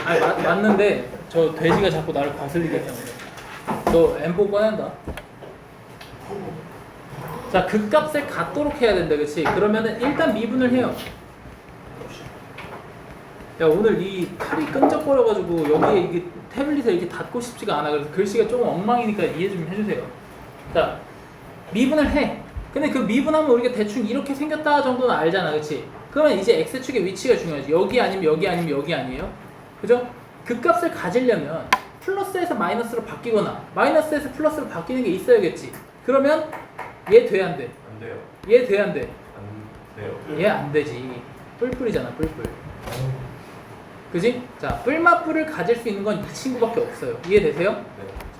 아니 맞는데 저 돼지가 자꾸 나를 거슬리게 해요. 너 M4 꺼낸다. 자, 극값을 갖도록 해야 된다, 그렇지? 그러면은 일단 미분을 해요. 야, 오늘 이 팔이 끈적거려가지고 여기에 이게 태블릿에 이렇게 닿고 싶지가 않아. 그래서 글씨가 조금 엉망이니까 이해 좀 해주세요. 자, 미분을 해. 근데 그 미분하면 우리가 대충 이렇게 생겼다 정도는 알잖아, 그렇지? 그러면 이제 x축의 위치가 중요하지. 여기 아니면 여기 아니면 여기 아니에요? 그죠? 극값을 가지려면 플러스에서 마이너스로 바뀌거나 마이너스에서 플러스로 바뀌는 게 있어야겠지. 그러면 얘 돼, 안 돼? 안 돼요. 얘 돼, 안 돼? 안 돼요. 얘 안 되지. 뿔뿔이잖아, 뿔뿔. 그지? 자, 뿔맛뿔을 가질 수 있는 건 이 친구밖에 없어요. 이해되세요? 네.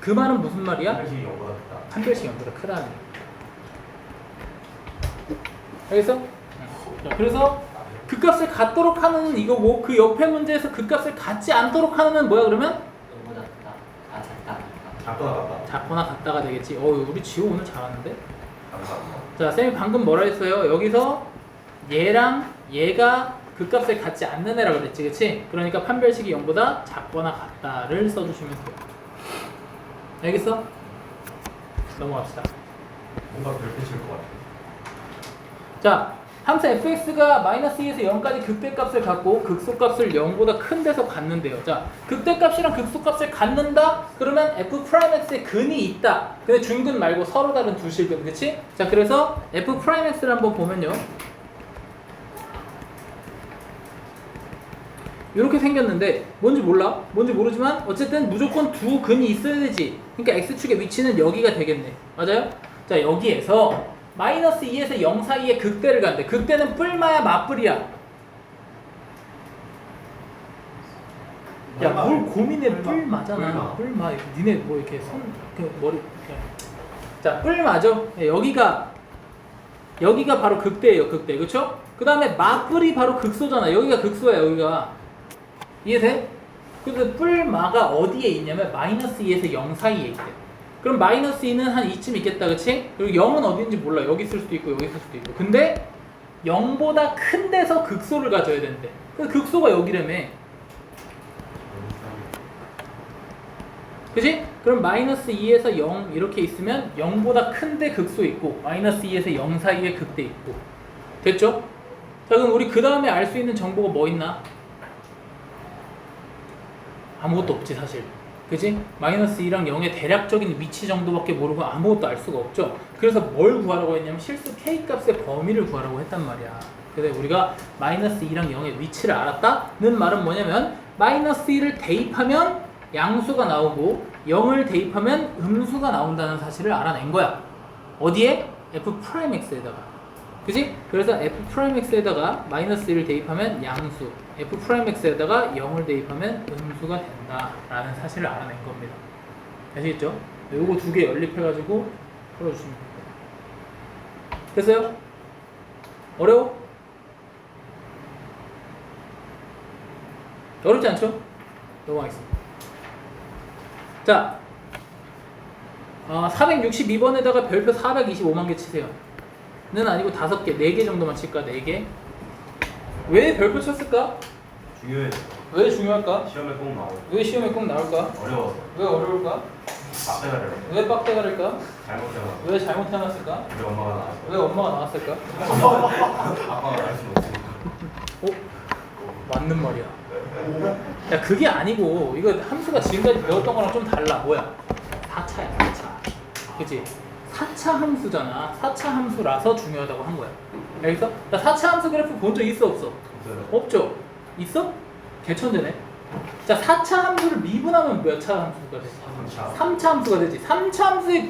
그 말은 무슨 말이야? 한별식이 0보다 크다. 한 별씩 0보다 크다는 얘기. 알겠어? 자, 그래서 극값을 갖도록 하는 이거고, 그 옆에 문제에서 극값을 갖지 않도록 하는 뭐야 그러면? 너보다 크다. 아 작다. 작거나 같다. 작거나 같다가 되겠지. 우리 지호 오늘 잘하는데? 감사합니다. 자, 쌤이 방금 뭐라 했어요? 여기서 얘랑 얘가 극값을 갖지 않는 애라고 그랬지, 그치? 그러니까 판별식이 0보다 작거나 같다를 써주시면 돼요. 알겠어? 넘어갑시다. 뭔가 별빛일 것 같아요. 자, 함수 fx가 마이너스 2에서 0까지 극대값을 갖고 극소값을 0보다 큰 데서 갖는데요. 자, 극대값이랑 극소값을 갖는다? 그러면 f'x에 근이 있다. 근데 중근 말고 서로 다른 두 실근, 그치? 자, 그래서 f'x를 한번 보면요. 이렇게 생겼는데 뭔지 몰라? 뭔지 모르지만 어쨌든 무조건 두 근이 있어야 되지. 그러니까 x축의 위치는 여기가 되겠네. 맞아요? 자, 여기에서 마이너스 2에서 0 사이에 극대를 간대. 극대는 뿔마야 맞뿔이야? 야, 뭘 고민해. 뿔마잖아. 뿔마. 니네 뭐 이렇게 머리 이렇게. 자, 뿔마죠? 여기가 바로 극대예요. 극대. 그쵸? 그 다음에 맞뿔이 바로 극소잖아. 여기가 극소야. 여기가. 이해돼? 그래서 뿔마가 어디에 있냐면 마이너스 2에서 0 사이에 있대. 그럼 마이너스 2는 한 이쯤 있겠다, 그치? 그리고 0은 어딘지 몰라. 여기 있을 수도 있고 여기 있을 수도 있고. 근데 0보다 큰 데서 극소를 가져야 된대. 그 극소가 여기라며. 그치? 그럼 마이너스 2에서 0 이렇게 있으면 0보다 큰데 극소 있고 마이너스 2에서 0 사이에 극대 있고. 됐죠? 자, 그럼 우리 그 다음에 알 수 있는 정보가 뭐 있나? 아무것도 없지 사실. 그지? 마이너스 2랑 0의 대략적인 위치 정도밖에 모르고 아무것도 알 수가 없죠. 그래서 뭘 구하라고 했냐면 실수 K값의 범위를 구하라고 했단 말이야. 근데 우리가 마이너스 2랑 0의 위치를 알았다는 말은 뭐냐면 마이너스 2를 대입하면 양수가 나오고 0을 대입하면 음수가 나온다는 사실을 알아낸 거야. 어디에? F'X에다가. 그지? 그래서 F'X에다가 마이너스 1을 대입하면 양수, F'X에다가 0을 대입하면 음수가 된다라는 사실을 알아낸 겁니다. 아시겠죠? 요거 두 개 연립해가지고 풀어주시면 됩니다. 됐어요? 어려워? 어렵지 않죠? 넘어가겠습니다. 자, 462번에다가 별표 425만 개 치세요. 는 아니고 5개, 4개 정도만 칠까? 4개. 왜 별표 쳤을까? 중요해. 왜 중요할까? 시험에 꼭 나와요. 왜 시험에 꼭 나올까? 어려워서. 왜 어려울까? 빡대가 돼요. 왜 빡대가릴까? 잘못 태어났어. 왜 잘못 태어났을까? 우리 엄마가 나왔어. 왜 엄마가 나왔을까? 아빠가 나올 수는 없으니까. 맞는 말이야. 야, 그게 아니고 이거 함수가 지금까지 배웠던 거랑 좀 달라. 뭐야? 4차야, 4차. 그치? 4차 함수잖아. 4차 함수라서 중요하다고 한 거야. 알겠어? 나 4차 함수 그래프 본 적 있어 없어? 없어요. 없죠? 있어? 개천재네. 자, 4차 함수를 미분하면 몇 차 함수가 되지? 3차. 3차 함수가 되지. 3차 함수의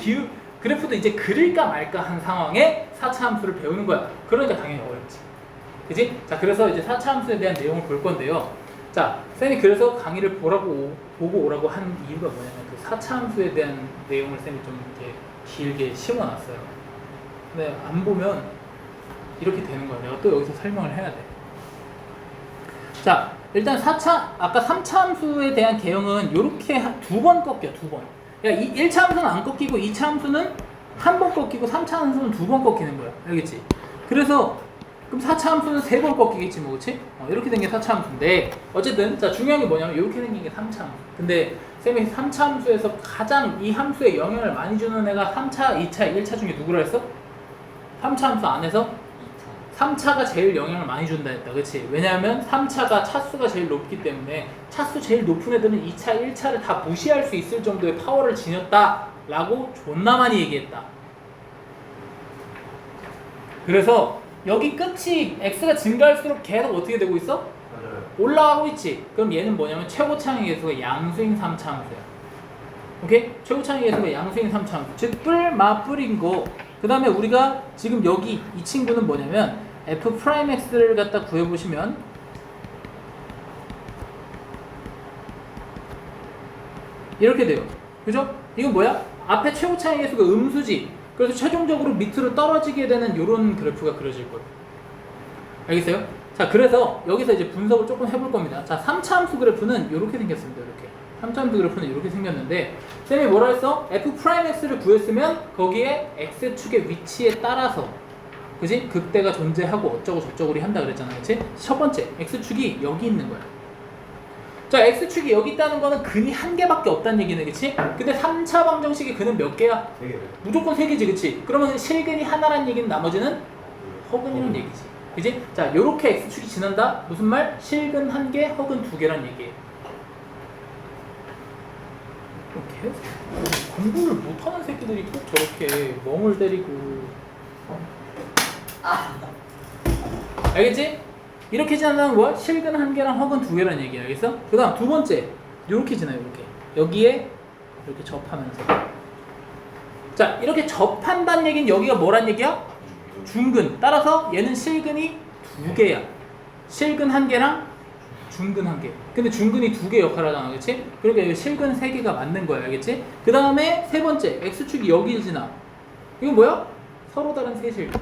그래프도 이제 그릴까 말까 한 상황에 4차 함수를 배우는 거야. 그러니까 당연히 어렵지. 그지? 자, 그래서 이제 4차 함수에 대한 내용을 볼 건데요. 자, 쌤이 그래서 강의를 보고 오라고 한 이유가 뭐냐면 그 4차 함수에 대한 내용을 쌤이 좀 이렇게 길게 심어놨어요. 근데 안 보면 이렇게 되는 거야. 내가 또 여기서 설명을 해야 돼. 자, 일단 4차, 아까 3차 함수에 대한 개형은 이렇게 2번 꺾여, 2번. 그러니까 1차 함수는 안 꺾이고 2차 함수는 한 번 꺾이고 3차 함수는 2번 꺾이는 거야. 알겠지? 그래서 그럼 4차 함수는 3번 꺾이겠지 뭐, 그치? 이렇게 된 게 4차 함수인데 어쨌든 자 중요한 게 뭐냐면 이렇게 생긴 게 3차 함수. 근데 쌤이 3차 함수에서 가장 이 함수에 영향을 많이 주는 애가 3차, 2차, 1차 중에 누구라 했어? 3차 함수 안에서 3차가 제일 영향을 많이 준다 했다. 그치? 왜냐하면 3차가 차수가 제일 높기 때문에 차수 제일 높은 애들은 2차, 1차를 다 무시할 수 있을 정도의 파워를 지녔다 라고 존나 많이 얘기했다. 그래서 여기 끝이 x가 증가할수록 계속 어떻게 되고 있어? 맞아요. 올라가고 있지. 그럼 얘는 뭐냐면 최고차항의 계수가 양수인 3차 함수야. 오케이? 최고차항의 계수가 양수인 3차 함수. 즉 뿔, 마, 뿔인 거. 그 다음에 우리가 지금 여기 이 친구는 뭐냐면 f'x를 갖다 구해보시면 이렇게 돼요. 그죠? 이건 뭐야? 앞에 최고차항의 계수가 음수지. 그래서 최종적으로 밑으로 떨어지게 되는 이런 그래프가 그려질 거예요. 알겠어요? 자, 그래서 여기서 이제 분석을 조금 해볼 겁니다. 자, 3차 함수 그래프는 이렇게 생겼습니다. 이렇게. 3차 함수 그래프는 이렇게 생겼는데 쌤이 뭐라 했어? f'x를 구했으면 거기에 x축의 위치에 따라서 그지? 극대가 존재하고 어쩌고 저쩌고리 한다 그랬잖아. 그치? 첫 번째, x축이 여기 있는 거야. 자, x축이 여기 있다는 거는 근이 한 개밖에 없다는 얘기네. 그치? 근데 3차 방정식의 근은 몇 개야? 3개. 무조건 3개지. 그치? 그러면 실근이 하나란 얘기는 나머지는 허근이란 얘기지. 그치? 자, 요렇게 x축이 지난다? 무슨 말? 실근 1개, 허근 2개란 얘기예요. 공부를 못하는 새끼들이 꼭 저렇게 멍을 때리고 알겠지? 이렇게 지난다는 거야? 실근 1개랑 허근 2개란 얘기야. 알겠어? 그 다음 두 번째 요렇게 지나요. 이렇게 여기에 이렇게 접하면서 자 이렇게 접한다는 얘기는 여기가 뭐란 얘기야? 중근. 따라서 얘는 실근이 2개야. 실근 1개랑 중근 1개. 근데 중근이 2개 역할을 하잖아. 그치? 그러니까 여기 실근 3개가 맞는 거야. 알겠지? 그 다음에 세 번째 x축이 여기를 지나. 이건 뭐야? 서로 다른 세실근.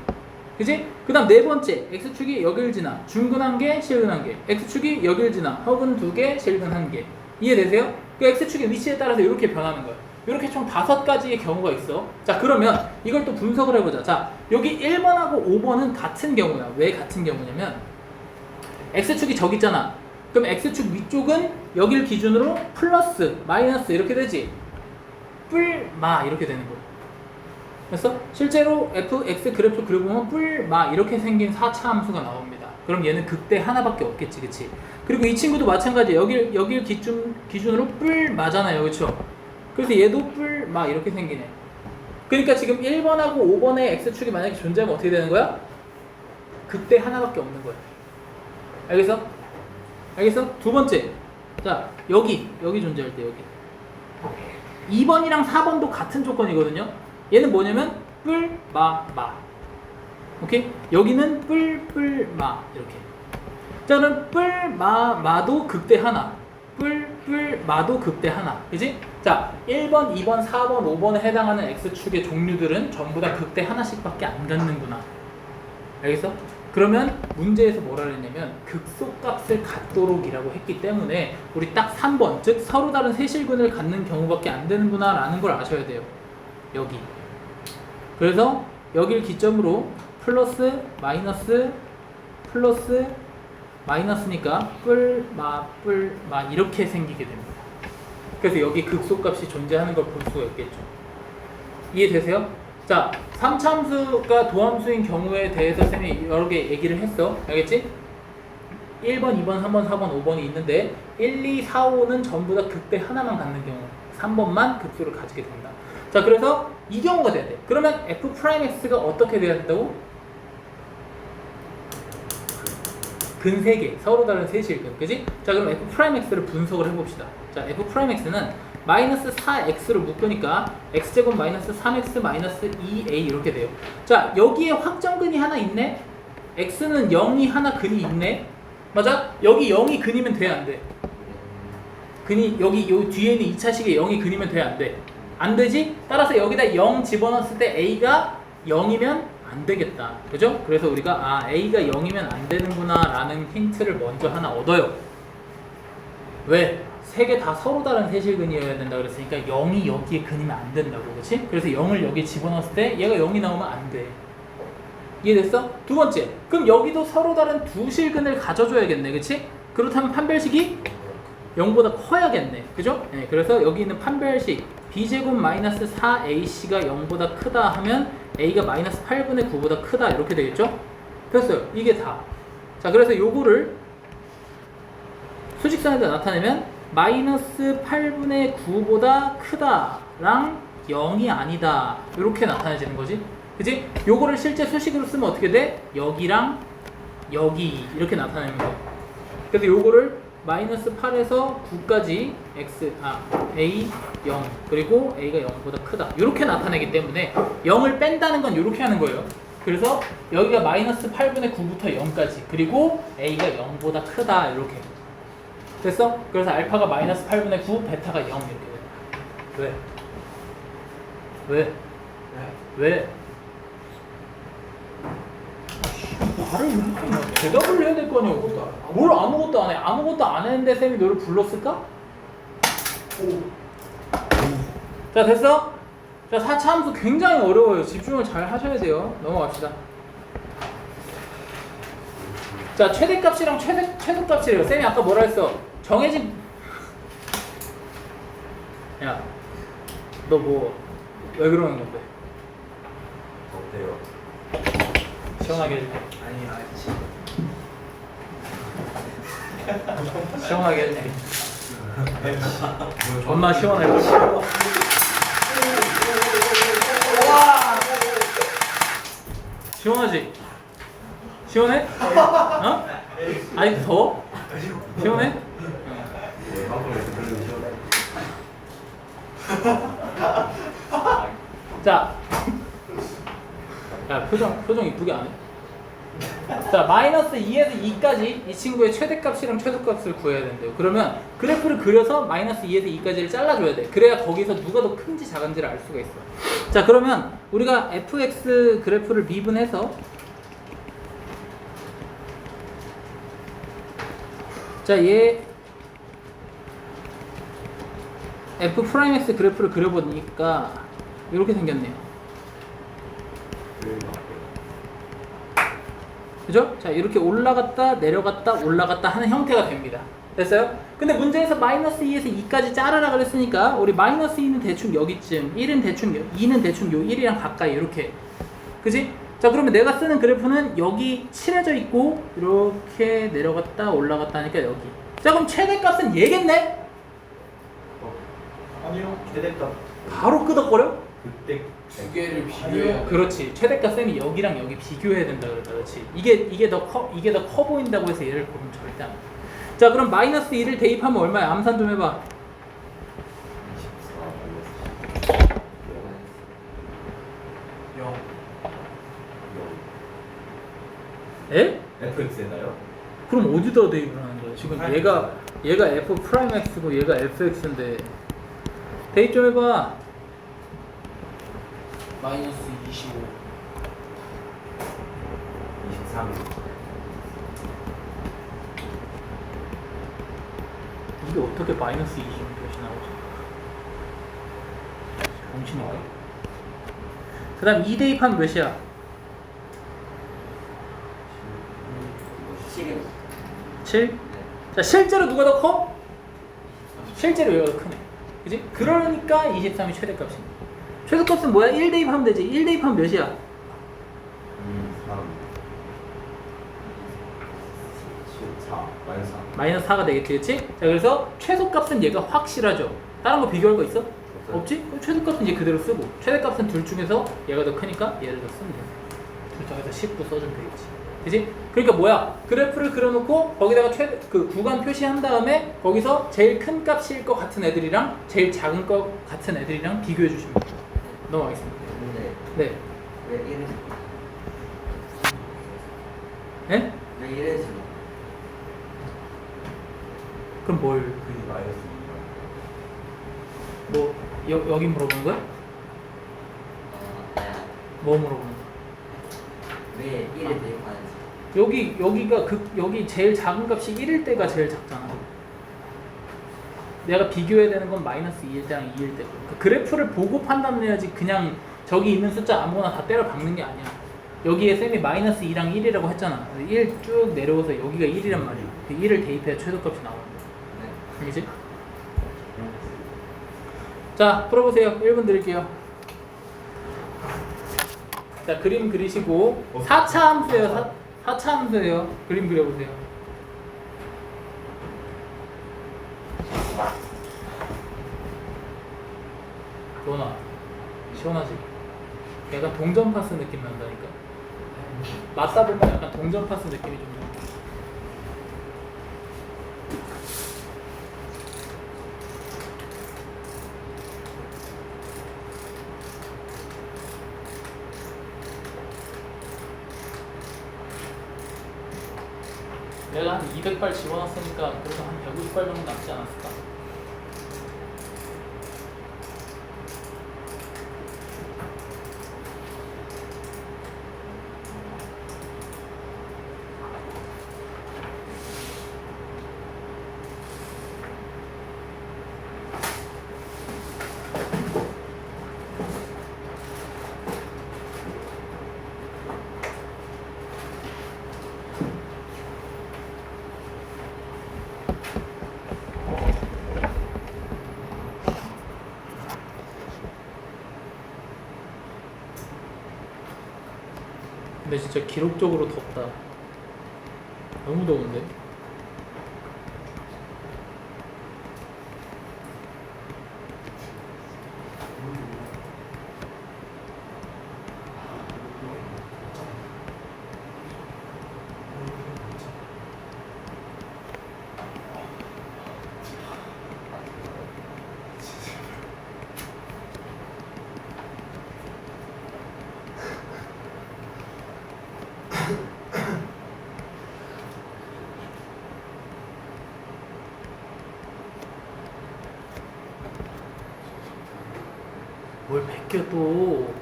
그치? 그 다음 네 번째 x축이 여기를 지나. 중근 1개, 실근 1개. x축이 여기를 지나. 허근 2개, 실근 1개. 이해되세요? 그 x축의 위치에 따라서 이렇게 변하는 거야. 이렇게 총 5가지의 경우가 있어. 자, 그러면 이걸 또 분석을 해보자. 자, 여기 1번하고 5번은 같은 경우야. 왜 같은 경우냐면 x축이 저기 있잖아. 그럼 x축 위쪽은 여길 기준으로 플러스, 마이너스 이렇게 되지. 뿔, 마 이렇게 되는 거야. 그래서 실제로 fx 그래프 그려보면 뿔, 마 이렇게 생긴 4차 함수가 나옵니다. 그럼 얘는 극대 하나밖에 없겠지. 그치? 그리고 이 친구도 마찬가지야. 여길 기준으로 뿔, 마잖아요. 그쵸? 그래서 얘도 뿔, 마 이렇게 생기네. 그러니까 지금 1번하고 5번의 x축이 만약에 존재하면 어떻게 되는 거야? 극대 하나밖에 없는 거야. 알겠어? 알겠어? 두 번째. 자, 여기 존재할 때 여기. 2번이랑 4번도 같은 조건이거든요. 얘는 뭐냐면 뿔, 마, 마. 오케이? 여기는 뿔, 뿔, 마 이렇게. 자, 그럼 뿔, 마, 마도 극대 하나. 뿔, 뿔, 마도 극대 하나. 그지? 자, 1번, 2번, 4번, 5번에 해당하는 x축의 종류들은 전부 다 극대 하나씩밖에 안 갖는구나. 알겠어? 그러면 문제에서 뭐라 그랬냐면 극소값을 갖도록이라고 했기 때문에 우리 딱 3번, 즉 서로 다른 세실근을 갖는 경우밖에 안 되는구나 라는 걸 아셔야 돼요. 여기. 그래서 여길 기점으로 플러스, 마이너스, 플러스, 마이너스니까 뿔, 마 이렇게 생기게 됩니다. 그래서 여기 극소값이 존재하는 걸 볼 수가 있겠죠. 이해되세요? 자, 3차 함수가 도함수인 경우에 대해서 쌤이 여러 개 얘기를 했어. 알겠지? 1번, 2번, 3번, 4번, 5번이 있는데 1, 2, 4, 5는 전부 다 극대 하나만 갖는 경우 3번만 극소를 가지게 된다. 자, 그래서 이 경우가 돼야 돼. 그러면 f'x가 어떻게 돼야 된다고? 근 3개, 서로 다른 세실근, 그지? 자, 그럼 f'x를 분석을 해봅시다. 자, f'x는 마이너스 4x로 묶으니까 x제곱 마이너스 3x 마이너스 2a 이렇게 돼요. 자, 여기에 확정근이 하나 있네? x는 0이 하나 근이 있네? 맞아? 여기 0이 근이면 돼, 안 돼? 근이 여기 뒤에 있는 2차식에 0이 근이면 돼, 안 돼? 안 되지? 따라서 여기다 0 집어넣었을 때 a가 0이면 안 되겠다. 그죠? 그래서 우리가 a가 0이면 안 되는구나 라는 힌트를 먼저 하나 얻어요. 왜? 세 개 다 서로 다른 세실근이어야 된다 그랬으니까 0이 여기에 근이면 안 된다고. 그렇지? 그래서 0을 여기에 집어넣었을 때 얘가 0이 나오면 안 돼. 이해됐어? 두 번째, 그럼 여기도 서로 다른 두 실근을 가져줘야겠네, 그치? 그렇다면 판별식이 0보다 커야겠네, 그죠? 네, 그래서 여기 있는 판별식 b제곱 마이너스 4ac가 0보다 크다 하면 a가 마이너스 8분의 9보다 크다 이렇게 되겠죠? 됐어요. 이게 다. 자, 그래서 요거를 수직선에다 나타내면 마이너스 8분의 9보다 크다랑 0이 아니다 이렇게 나타내지는 거지, 그치? 요거를 실제 수식으로 쓰면 어떻게 돼? 여기랑 여기 이렇게 나타내는 거야. 그래서 요거를 마이너스 8에서 9까지 a 0 그리고 a가 0보다 크다 이렇게 나타내기 때문에 0을 뺀다는 건 이렇게 하는 거예요. 그래서 여기가 마이너스 8분의 9부터 0까지 그리고 a가 0보다 크다 이렇게 됐어? 그래서 알파가 마이너스 8분의 9 베타가 0 이렇게 돼. 왜? 왜? 말을 왜 이렇게 해? 대답을 해야 될 거 아니야. 뭘 아무것도 안 해? 아무것도 안 했는데 쌤이 너를 불렀을까? 자, 됐어? 자, 4차 함수 굉장히 어려워요. 집중을 잘 하셔야 돼요. 넘어갑시다. 자, 최대값이랑 최소값이래요. 쌤이 아까 뭐라 했어? 정해진 야, 너 뭐 왜 그러는 건데? 어때요? 시원하게 해줄게. 아니 알지. 시원하게 해줄게. 존나 시원해. 시원하지? 시원해? 어? 아니 더워? 시원해? 네, 방송에서 들으면 시원해. 자, 야 표정 이쁘게 안 해? 자, 마이너스 2에서 2까지 이 친구의 최대값이랑 최소값을 구해야 된대요. 그러면 그래프를 그려서 마이너스 2에서 2까지를 잘라줘야 돼. 그래야 거기서 누가 더 큰지 작은지를 알 수가 있어. 자, 그러면 우리가 fx 그래프를 미분해서 자, 얘 f'x 그래프를 그려보니까 이렇게 생겼네요. 그죠? 자, 이렇게 올라갔다 내려갔다 올라갔다 하는 형태가 됩니다. 됐어요? 근데 문제에서 마이너스 2에서 2까지 자르라 그랬으니까 우리 마이너스 2는 대충 여기쯤 2는 대충 요 1이랑 가까이 이렇게, 그지? 자, 그러면 내가 쓰는 그래프는 여기 칠해져 있고 이렇게 내려갔다 올라갔다 하니까 여기. 자, 그럼 최대값은 얘겠네? 아니요. 최대값. 바로 끄덕거려? 그때 두 개를 비교해야 돼. 그렇지. 최대값 쌤이 여기랑 여기 비교해야 된다 그랬다. 그렇지. 이게 더 커 보인다고 해서 얘를 보면 절대 안 돼. 자, 그럼 마이너스 2를 대입하면 얼마야? 암산 좀 해봐. 0. 에? FX에다요? 그럼 어디다 대입을 하는 거야? 지금 얘가 f 프라임 x고 얘가 fx인데 대입 좀 해봐. 마이너스 25. 23. 이게 어떻게 마이너스 20몇이 나오지? 정신이야. 그 다음 2 대입하면 몇이야? 7은 7? 자, 실제로 누가 더 커? 실제로 얘가 더 크네. 그지? 그러니까 23이 최대값입니다. 최소값은 뭐야? 1 대입하면 되지. 1 대입하면 몇이야? 3. 14. 마이너스 4. 마이너스 4가 되겠지, 그치? 자, 그래서 최소값은 얘가 확실하죠. 다른 거 비교할 거 있어? 없지? 그럼 최소값은 얘 그대로 쓰고 최대값은 둘 중에서 얘가 더 크니까 얘를 더 쓰면 돼. 둘 중에서 19 써주면 되겠지. 그치? 그러니까 뭐야? 그래프를 그려놓고 거기다가 그 구간 표시한 다음에 거기서 제일 큰 값일 것 같은 애들이랑 제일 작은 것 같은 애들이랑 비교해 주시면 돼요. 넘어가겠습니다. 근데 네. 왜 이러지? 네? 왜 이러지? 그럼 뭘? 그게 마이너스 뭐 여기 물어보는 거야? 아야. 뭐 물어보는 거야? 왜 1을 대입하는지. 여기가 여기 제일 작은 값이 1일 때가 제일 작잖아. 내가 비교해야 되는 건 마이너스 2일 때랑 2일 때고. 그 그래프를 보고 판단해야지 그냥 저기 있는 숫자 아무거나 다 때려 박는 게 아니야. 여기에 쌤이 마이너스 2랑 1이라고 했잖아. 1 쭉 내려오서 여기가 1이란 말이야. 1을 대입해야 최소값이 나오는 거야. 알겠지? 자, 풀어보세요. 1분 드릴게요. 자, 그림 그리시고 4차 함수예요. 4차 함수예요. 그림 그려보세요. 도나 시원하지? 약간 동전 파스 느낌 난다니까. 맞다 보면 약간 동전 파스 느낌이 좀 나. 내가 한 200발 집어넣었으니까 그래도 한 150발 정도 남지 않았을까? 근데 진짜 기록적으로 덥다. 너무 더운데? 뭘 베껴 또.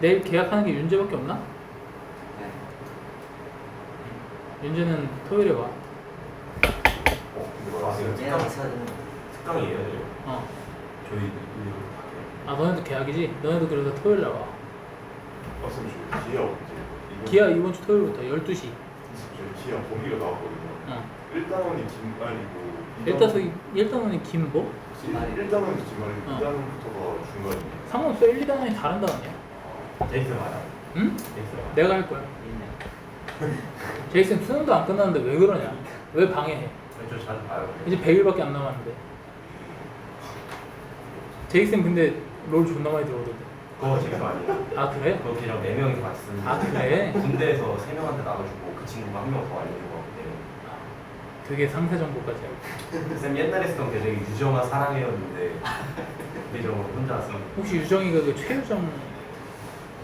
내일 계약하는 게 윤재밖에 없나? 네. 윤재는 토요일에 와. 근데 와세요? 얘랑 사는 특강이에요? 어. 저희 이거 아, 너네도 계약이지? 너네도 그래서 토요일 날 와. 맞으면 저희 기아 언제? 기아 이번 주 토요일부터 12시. 저희 기아 범위가 나왔거든요. 어. 1단원이 김말이고 1단원이 김뭐? 1단원이 김말이고 어. 2단원부터가 중간이에요. 상관없어. 1, 2단원이 다른 단원이야. 제이슨 알아? 응? 제이슨 알아? 내가 할 거야. 있네. 제이슨 수능도 안 끝났는데 왜 그러냐? 왜 방해해? 저 자주 봐요. 이제 100일밖에 안 남았는데. 제이슨 근데 롤 존나 많이 들어오던데. 그거 제이슨 아니에요? 아, 그래? 그거 걔랑 4명이서 같이 쓰는 아, 그래? 군대에서 3명한테 나눠주고 그 친구가 한 명 더 알려주고 하는데 되게 상세 정보까지 알고. 쌤 옛날에 쓰던 계정이 유정아 사랑해였는데 계정으로 혼자 쓴 혹시 유정이가 그 최유정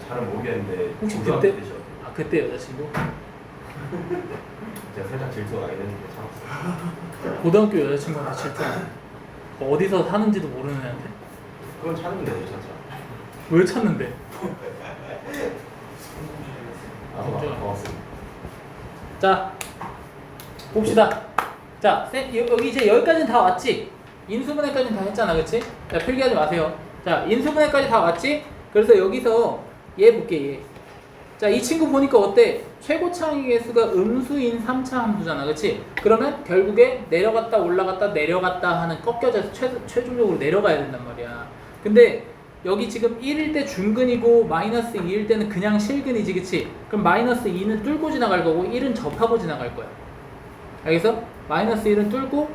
잘은 모르겠는데 혹시 고등학교 그때- 때죠. 아 그때 여자친구? 제가 살짝 질투가 나긴 했는데 참았어요. 고등학교 여자친구한테 질투하네. 어디서 사는지도 모르는 애한테 그건 찾는 게 괜찮죠. 왜 찾는데? 아, 고맙습니다. 자 봅시다. 자 쌤 여기 이제 여기까지는 다 왔지? 인수분해까지는 다 했잖아, 그치? 자 필기하지 마세요. 자 인수분해까지 다 왔지? 그래서 여기서 얘 볼게 얘. 자 이 친구 보니까 어때? 최고차항의 개수가 음수인 3차 함수잖아, 그치? 그러면 결국에 내려갔다 올라갔다 내려갔다 하는 꺾여져서 최종적으로 내려가야 된단 말이야. 근데 여기 지금 1일 때 중근이고 마이너스 2일 때는 그냥 실근이지, 그치? 그럼 마이너스 2는 뚫고 지나갈 거고 1은 접하고 지나갈 거야. 알겠어? 마이너스 1은 뚫고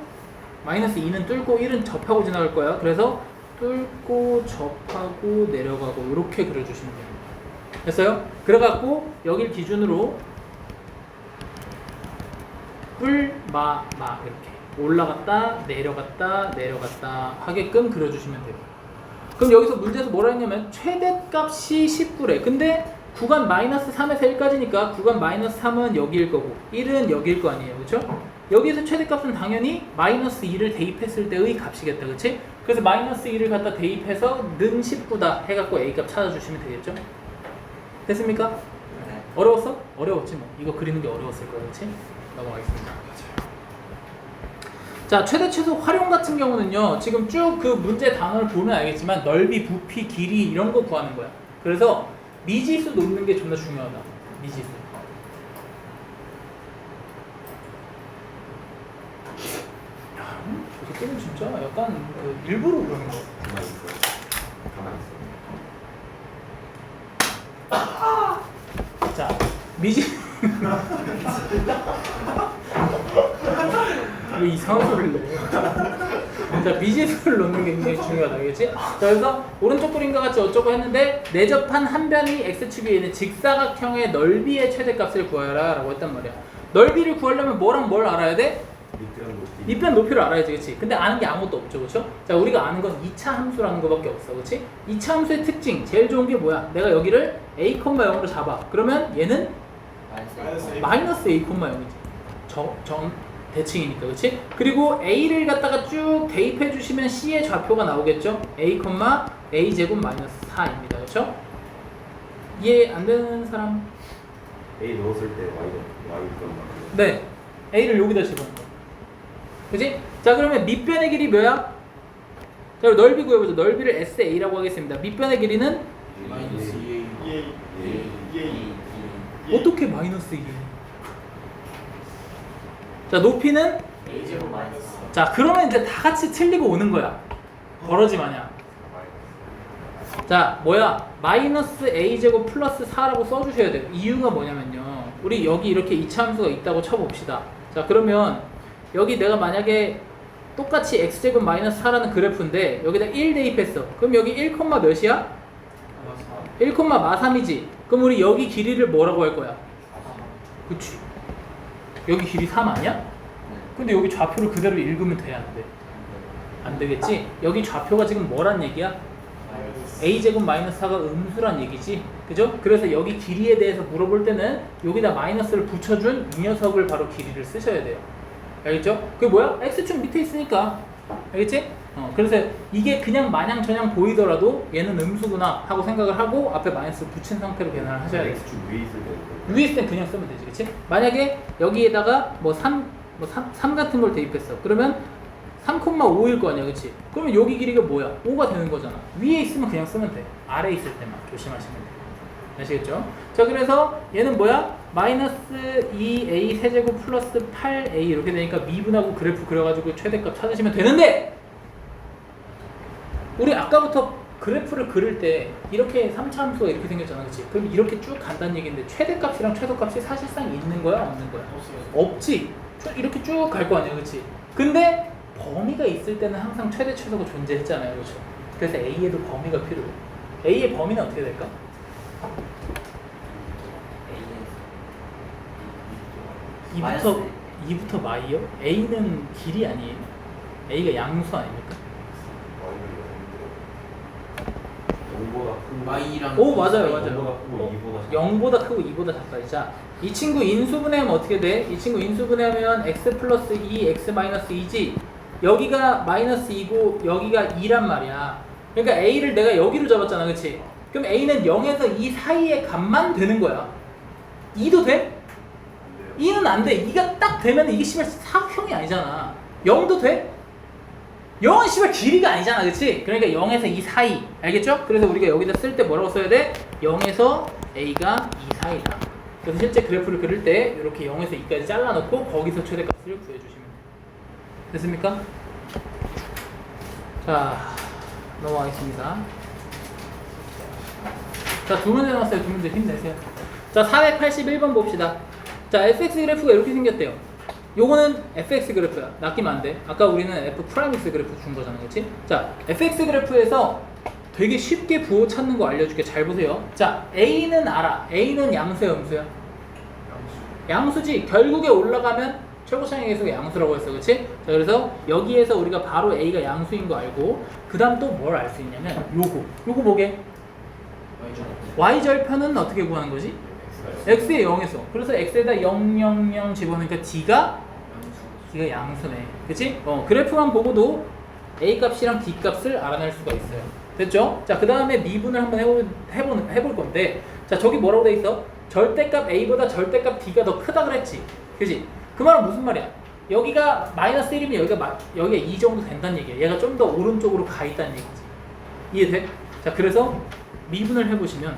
마이너스 2는 뚫고 1은 접하고 지나갈 거야. 그래서 뚫고 접하고 내려가고 이렇게 그려주시면 됩니다. 됐어요? 그래갖고 여길 기준으로 마 이렇게 올라갔다 내려갔다 내려갔다 하게끔 그려주시면 돼요. 그럼 여기서 문제에서 뭐라 했냐면 최대값이 19래. 근데 구간 마이너스 3에서 1까지니까 구간 마이너스 3은 여기일 거고 1은 여기일 거 아니에요, 그쵸? 여기에서 최대값은 당연히 마이너스 2를 대입했을 때의 값이겠다, 그치? 그래서 마이너스 2를 갖다 대입해서 는 19다 해갖고 A값 찾아주시면 되겠죠? 됐습니까? 네. 어려웠어? 어려웠지 뭐. 이거 그리는 게 어려웠을 거야, 그렇지? 넘어가겠습니다. 자, 최대 최소 활용 같은 경우는요. 지금 쭉 그 문제 단어를 보면 알겠지만 넓이, 부피, 길이 이런 거 구하는 거야. 그래서 미지수 놓는 게 존나 중요하다. 미지수. 야, 저 새끼는 진짜 약간 그 일부러 그러는 거. 가만히 있어. 가만히 있어. 자, 미지. 왜 이상한 소리를 내? 자, 미지수를 놓는 게 굉장히 중요하다, 알겠지? 자, 그래서 오른쪽 그림과 같이 어쩌고 했는데 내접한 한 변이 x축에 있는 직사각형의 넓이의 최대값을 구하라 라고 했단 말이야. 넓이를 구하려면 뭐랑 뭘 알아야 돼? 밑변 높이. 밑변 높이를 알아야지, 그치? 근데 아는 게 아무것도 없죠, 그쵸? 자, 우리가 아는 건 2차 함수라는 거밖에 없어, 그치? 2차 함수의 특징, 제일 좋은 게 뭐야? 내가 여기를 a, 0으로 잡아. 그러면 얘는 마이너스 a, 0이지. 대칭이니까, 그치? 그리고 a를 갖다가 쭉 대입해 주시면 c의 좌표가 나오겠죠? a, a 제곱 마이너스 4입니다, 그쵸? 이해 안 되는 사람? A 넣었을 때 Y건 네, a를 여기다 집어넣는 거. 그치? 자, 그러면 밑변의 길이 뭐야? 자, 그럼 넓이 구해보자. 넓이를 SA라고 하겠습니다. 밑변의 길이는 마이너스 2A. 어떻게 마이너스 2? 자, 높이는? A제곱 마이너스 자, 그러면 이제 다 같이 틀리고 오는 거야. 버러지 마냥. 자, 뭐야? 마이너스 a제곱 플러스 4라고 써주셔야 돼요. 이유가 뭐냐면요. 우리 여기 이렇게 이차함수가 있다고 쳐봅시다. 자, 그러면 여기 내가 만약에 똑같이 x제곱 마이너스 4라는 그래프인데 여기다 1 대입했어. 그럼 여기 1, 몇이야? 1, 마3이지. 그럼 우리 여기 길이를 뭐라고 할 거야? 그치. 여기 길이 3 아니야? 근데 여기 좌표를 그대로 읽으면 돼, 안 돼? 안 되겠지? 여기 좌표가 지금 뭐란 얘기야? a제곱 마이너스 4가 음수란 얘기지, 그죠? 그래서 여기 길이에 대해서 물어볼 때는 여기다 마이너스를 붙여준 이 녀석을 바로 길이를 쓰셔야 돼요. 알겠죠? 그게 뭐야? x축 밑에 있으니까. 알겠지? 그래서 이게 그냥 마냥 저냥 보이더라도 얘는 음수구나 하고 생각을 하고 앞에 마이너스를 붙인 상태로 계산을 하셔야 돼요. X축 위에 있을 때. 위에 있을 땐 그냥 쓰면 되지, 그치? 만약에 여기에다가 뭐 3 같은 걸 대입했어. 그러면 3,5일 거 아니야, 그치? 그러면 여기 길이가 뭐야? 5가 되는 거잖아. 위에 있으면 그냥 쓰면 돼. 아래에 있을 때만 조심하시면 돼. 아시겠죠? 자, 그래서 얘는 뭐야? 마이너스 2a 세제곱 플러스 8a 이렇게 되니까 미분하고 그래프 그려가지고 최대값 찾으시면 되는데 우리 아까부터 그래프를 그릴 때 이렇게 3차 함수가 이렇게 생겼잖아, 그치? 그럼 이렇게 쭉 간다는 얘기인데 최대값이랑 최소값이 사실상 있는 거야, 없는 거야? 없지. 이렇게 쭉 갈 거 아니야, 그치? 근데 범위가 있을 때는 항상 최대 최소가 존재했잖아요, 그렇죠? 그래서 A에도 범위가 필요해. A의 범위는 어떻게 될까? 마이너스 2부터 마이요? A는 길이 아니에요? A가 양수 아닙니까? 0보다 크고. Y랑 오, 맞아요, 0보다 맞아요. 크고 2보다 0보다 크고 2보다 작다. 자, 이 친구 인수분해하면 어떻게 돼? 이 친구 인수분해하면 x 플러스 2, x 마이너스 2지. 여기가 마이너스 2고 여기가 2란 말이야. 그러니까 a를 내가 여기로 잡았잖아, 그치? 그럼 a는 0에서 2 사이의 값만 되는 거야. 2도 돼? 2는 안 돼. 2가 딱 되면 이게 씨발 사각형이 아니잖아. 0도 돼? 0은 씨발 길이가 아니잖아, 그치? 그러니까 0에서 2 사이. 알겠죠? 그래서 우리가 여기다 쓸 때 뭐라고 써야 돼? 0에서 a가 2 사이다. 그래서 실제 그래프를 그릴 때 이렇게 0에서 2까지 잘라놓고 거기서 최대값을 구해주시면 돼요. 됐습니까? 자, 넘어가겠습니다. 자, 두 문제 나왔어요. 두 문제 힘내세요. 자, 481번 봅시다. 자, fx 그래프가 이렇게 생겼대요. 요거는 fx 그래프야. 낚이면 안 돼. 아까 우리는 f'x 그래프 준 거잖아, 그치? 자, fx 그래프에서 되게 쉽게 부호 찾는 거 알려줄게. 잘 보세요. 자, a는 알아. a는 양수야, 음수야? 양수지. 결국에 올라가면 최고차항의 계수가 양수라고 했어, 그치? 자, 그래서 여기에서 우리가 바로 a가 양수인 거 알고 그 다음 또 뭘 알 수 있냐면 요거 뭐게? y절편은 어떻게 구하는 거지? x에 0에서. 그래서 x에다 0, 0, 0 집어넣으니까 d가 양수네, 그치? 그래프만 보고도 a 값이랑 d 값을 알아낼 수가 있어요. 됐죠? 자, 그 다음에 미분을 한번 해볼 건데, 자, 저기 뭐라고 돼 있어? 절대값 A보다 절대값 B가 더 크다 그랬지. 그지? 그 말은 무슨 말이야? 여기가 마이너스 1이면 여기가 2 정도 된다는 얘기야. 얘가 좀 더 오른쪽으로 가 있다는 얘기지. 이해돼? 자, 그래서 미분을 해보시면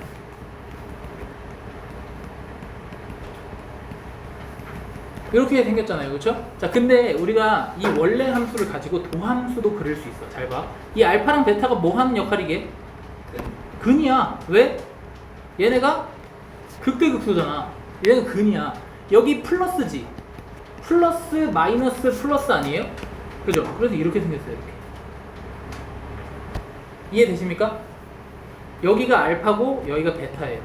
이렇게 생겼잖아요. 그렇죠? 자, 근데 우리가 이 원래 함수를 가지고 도함수도 그릴 수 있어. 잘 봐. 이 알파랑 베타가 뭐 하는 역할이게? 근이야. 왜? 얘네가 극대극소잖아. 얘는 근이야. 여기 플러스지. 플러스 마이너스 플러스 아니에요? 그죠? 그래서 이렇게 생겼어요. 이렇게. 이해되십니까? 여기가 알파고 여기가 베타예요.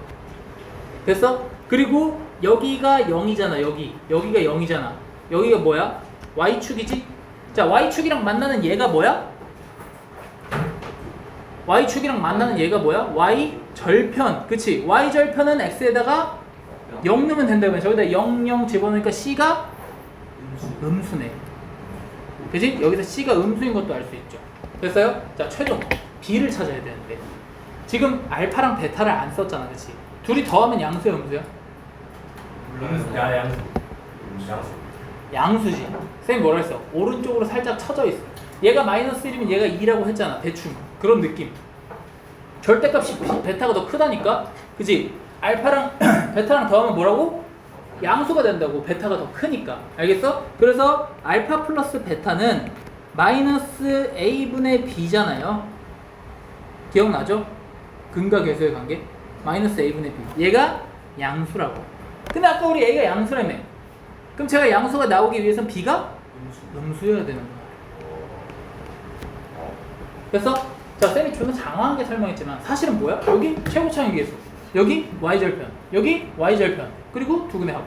됐어? 그리고 여기가 0이잖아. 여기가 0이잖아. 여기가 뭐야? y축이지? 자, y축이랑 만나는 얘가 뭐야? y축이랑 만나는 얘가 뭐야? y절편. 그치? y절편은 x에다가 0 넣으면 된다며. 저기다 0, 0 집어넣으니까 c가 음수네. 그치? 여기서 c가 음수인 것도 알 수 있죠. 됐어요? 자, 최종 b를 찾아야 되는데 지금 알파랑 베타를 안 썼잖아. 그치? 둘이 더하면 양수야, 음수야? 양수. 양수지. 쌤이 뭐라 했어? 오른쪽으로 살짝 쳐져 있어. 얘가 마이너스 1이면 얘가 2라고 했잖아. 대충 그런 느낌. 절대값이 베타가 더 크다니까? 그치? 알파랑 베타랑 더하면 뭐라고? 양수가 된다고. 베타가 더 크니까. 알겠어? 그래서 알파 플러스 베타는 마이너스 a분의 b잖아요. 기억나죠? 근과 계수의 관계? 마이너스 a분의 b. 얘가 양수라고. 근데 아까 우리 a가 양수라며. 그럼 제가 양수가 나오기 위해선 b가 음수여야 되는 거야. 그래서 자, 쌤이 좀 장황하게 설명했지만 사실은 뭐야? 여기 최고차항의 계수, 여기 y절편, 여기 y절편, 그리고 두근의 합.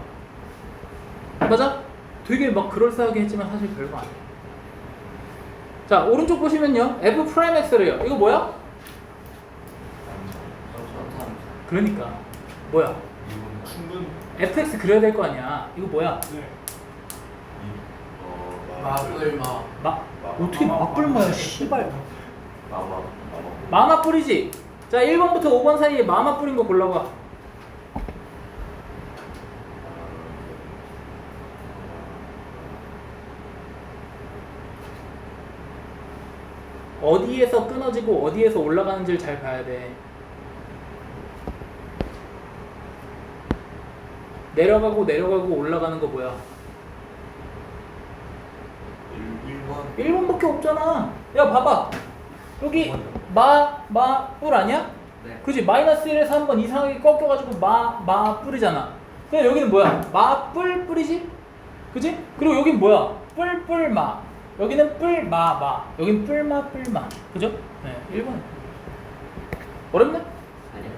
맞아? 되게 막 그럴싸하게 했지만 사실 별거 아니야. 자, 오른쪽 보시면요, f 프라임 x래요. 이거 뭐야? 그러니까 뭐야? 충분. fx 그려야 될 거 아니야. 이거 뭐야? 네. 마 어떻게 맞불마야? 씨발. 마마. 마마 뿌리지? 자, 1번부터 5번 사이에 마마 뿌린 거 골라봐. 어디에서 끊어지고 어디에서 올라가는지를 잘 봐야 돼. 내려가고 올라가는 거 뭐야? 1번밖에 없잖아. 야, 봐봐. 여기 뿔 아니야? 네. 그지? 마이너스 1에서 한 번 이상하게 꺾여가지고 뿔이잖아. 근데 여기는 뭐야? 뿔이지? 그지? 그리고 여긴 뭐야? 뿔마. 여기는 뿔마. 여긴 뿔마. 그죠? 네, 1번. 어렵네? 아니요.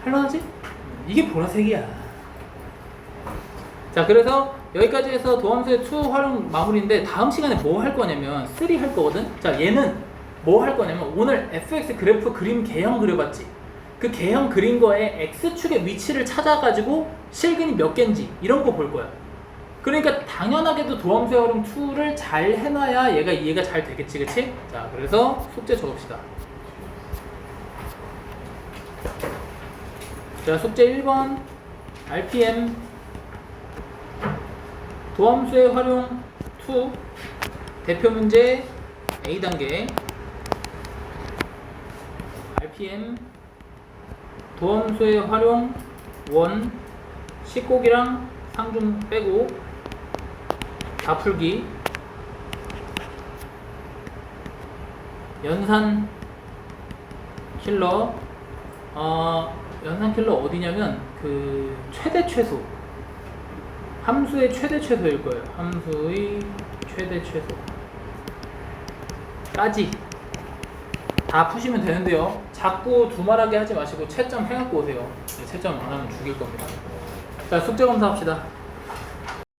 할만하지? 이게 보라색이야. 자, 그래서 여기까지 해서 도함수의 2 활용 마무리인데 다음 시간에 뭐 할 거냐면 3 할 거거든. 자, 얘는 뭐 할 거냐면 오늘 fx 그래프 그림 개형 그려봤지. 그 개형 그린 거에 x축의 위치를 찾아가지고 실근이 몇 개인지 이런 거 볼 거야. 그러니까 당연하게도 도함수의 활용 2를 잘 해놔야 얘가 이해가 잘 되겠지, 그치? 자, 그래서 숙제 적읍시다. 자, 숙제 1번 RPM 도함수의 활용 2 대표 문제 A단계 RPM 도함수의 활용 1 식곡이랑 상중 빼고 다 풀기 연산 킬러 연산 킬러 어디냐면 그 최대 최소 함수의 최대 최소일 거예요. 함수의 최대 최소까지 다 푸시면 되는데요. 자꾸 두말하게 하지 마시고 채점 해갖고 오세요. 채점 안 하면 죽일 겁니다. 자, 숙제 검사합시다.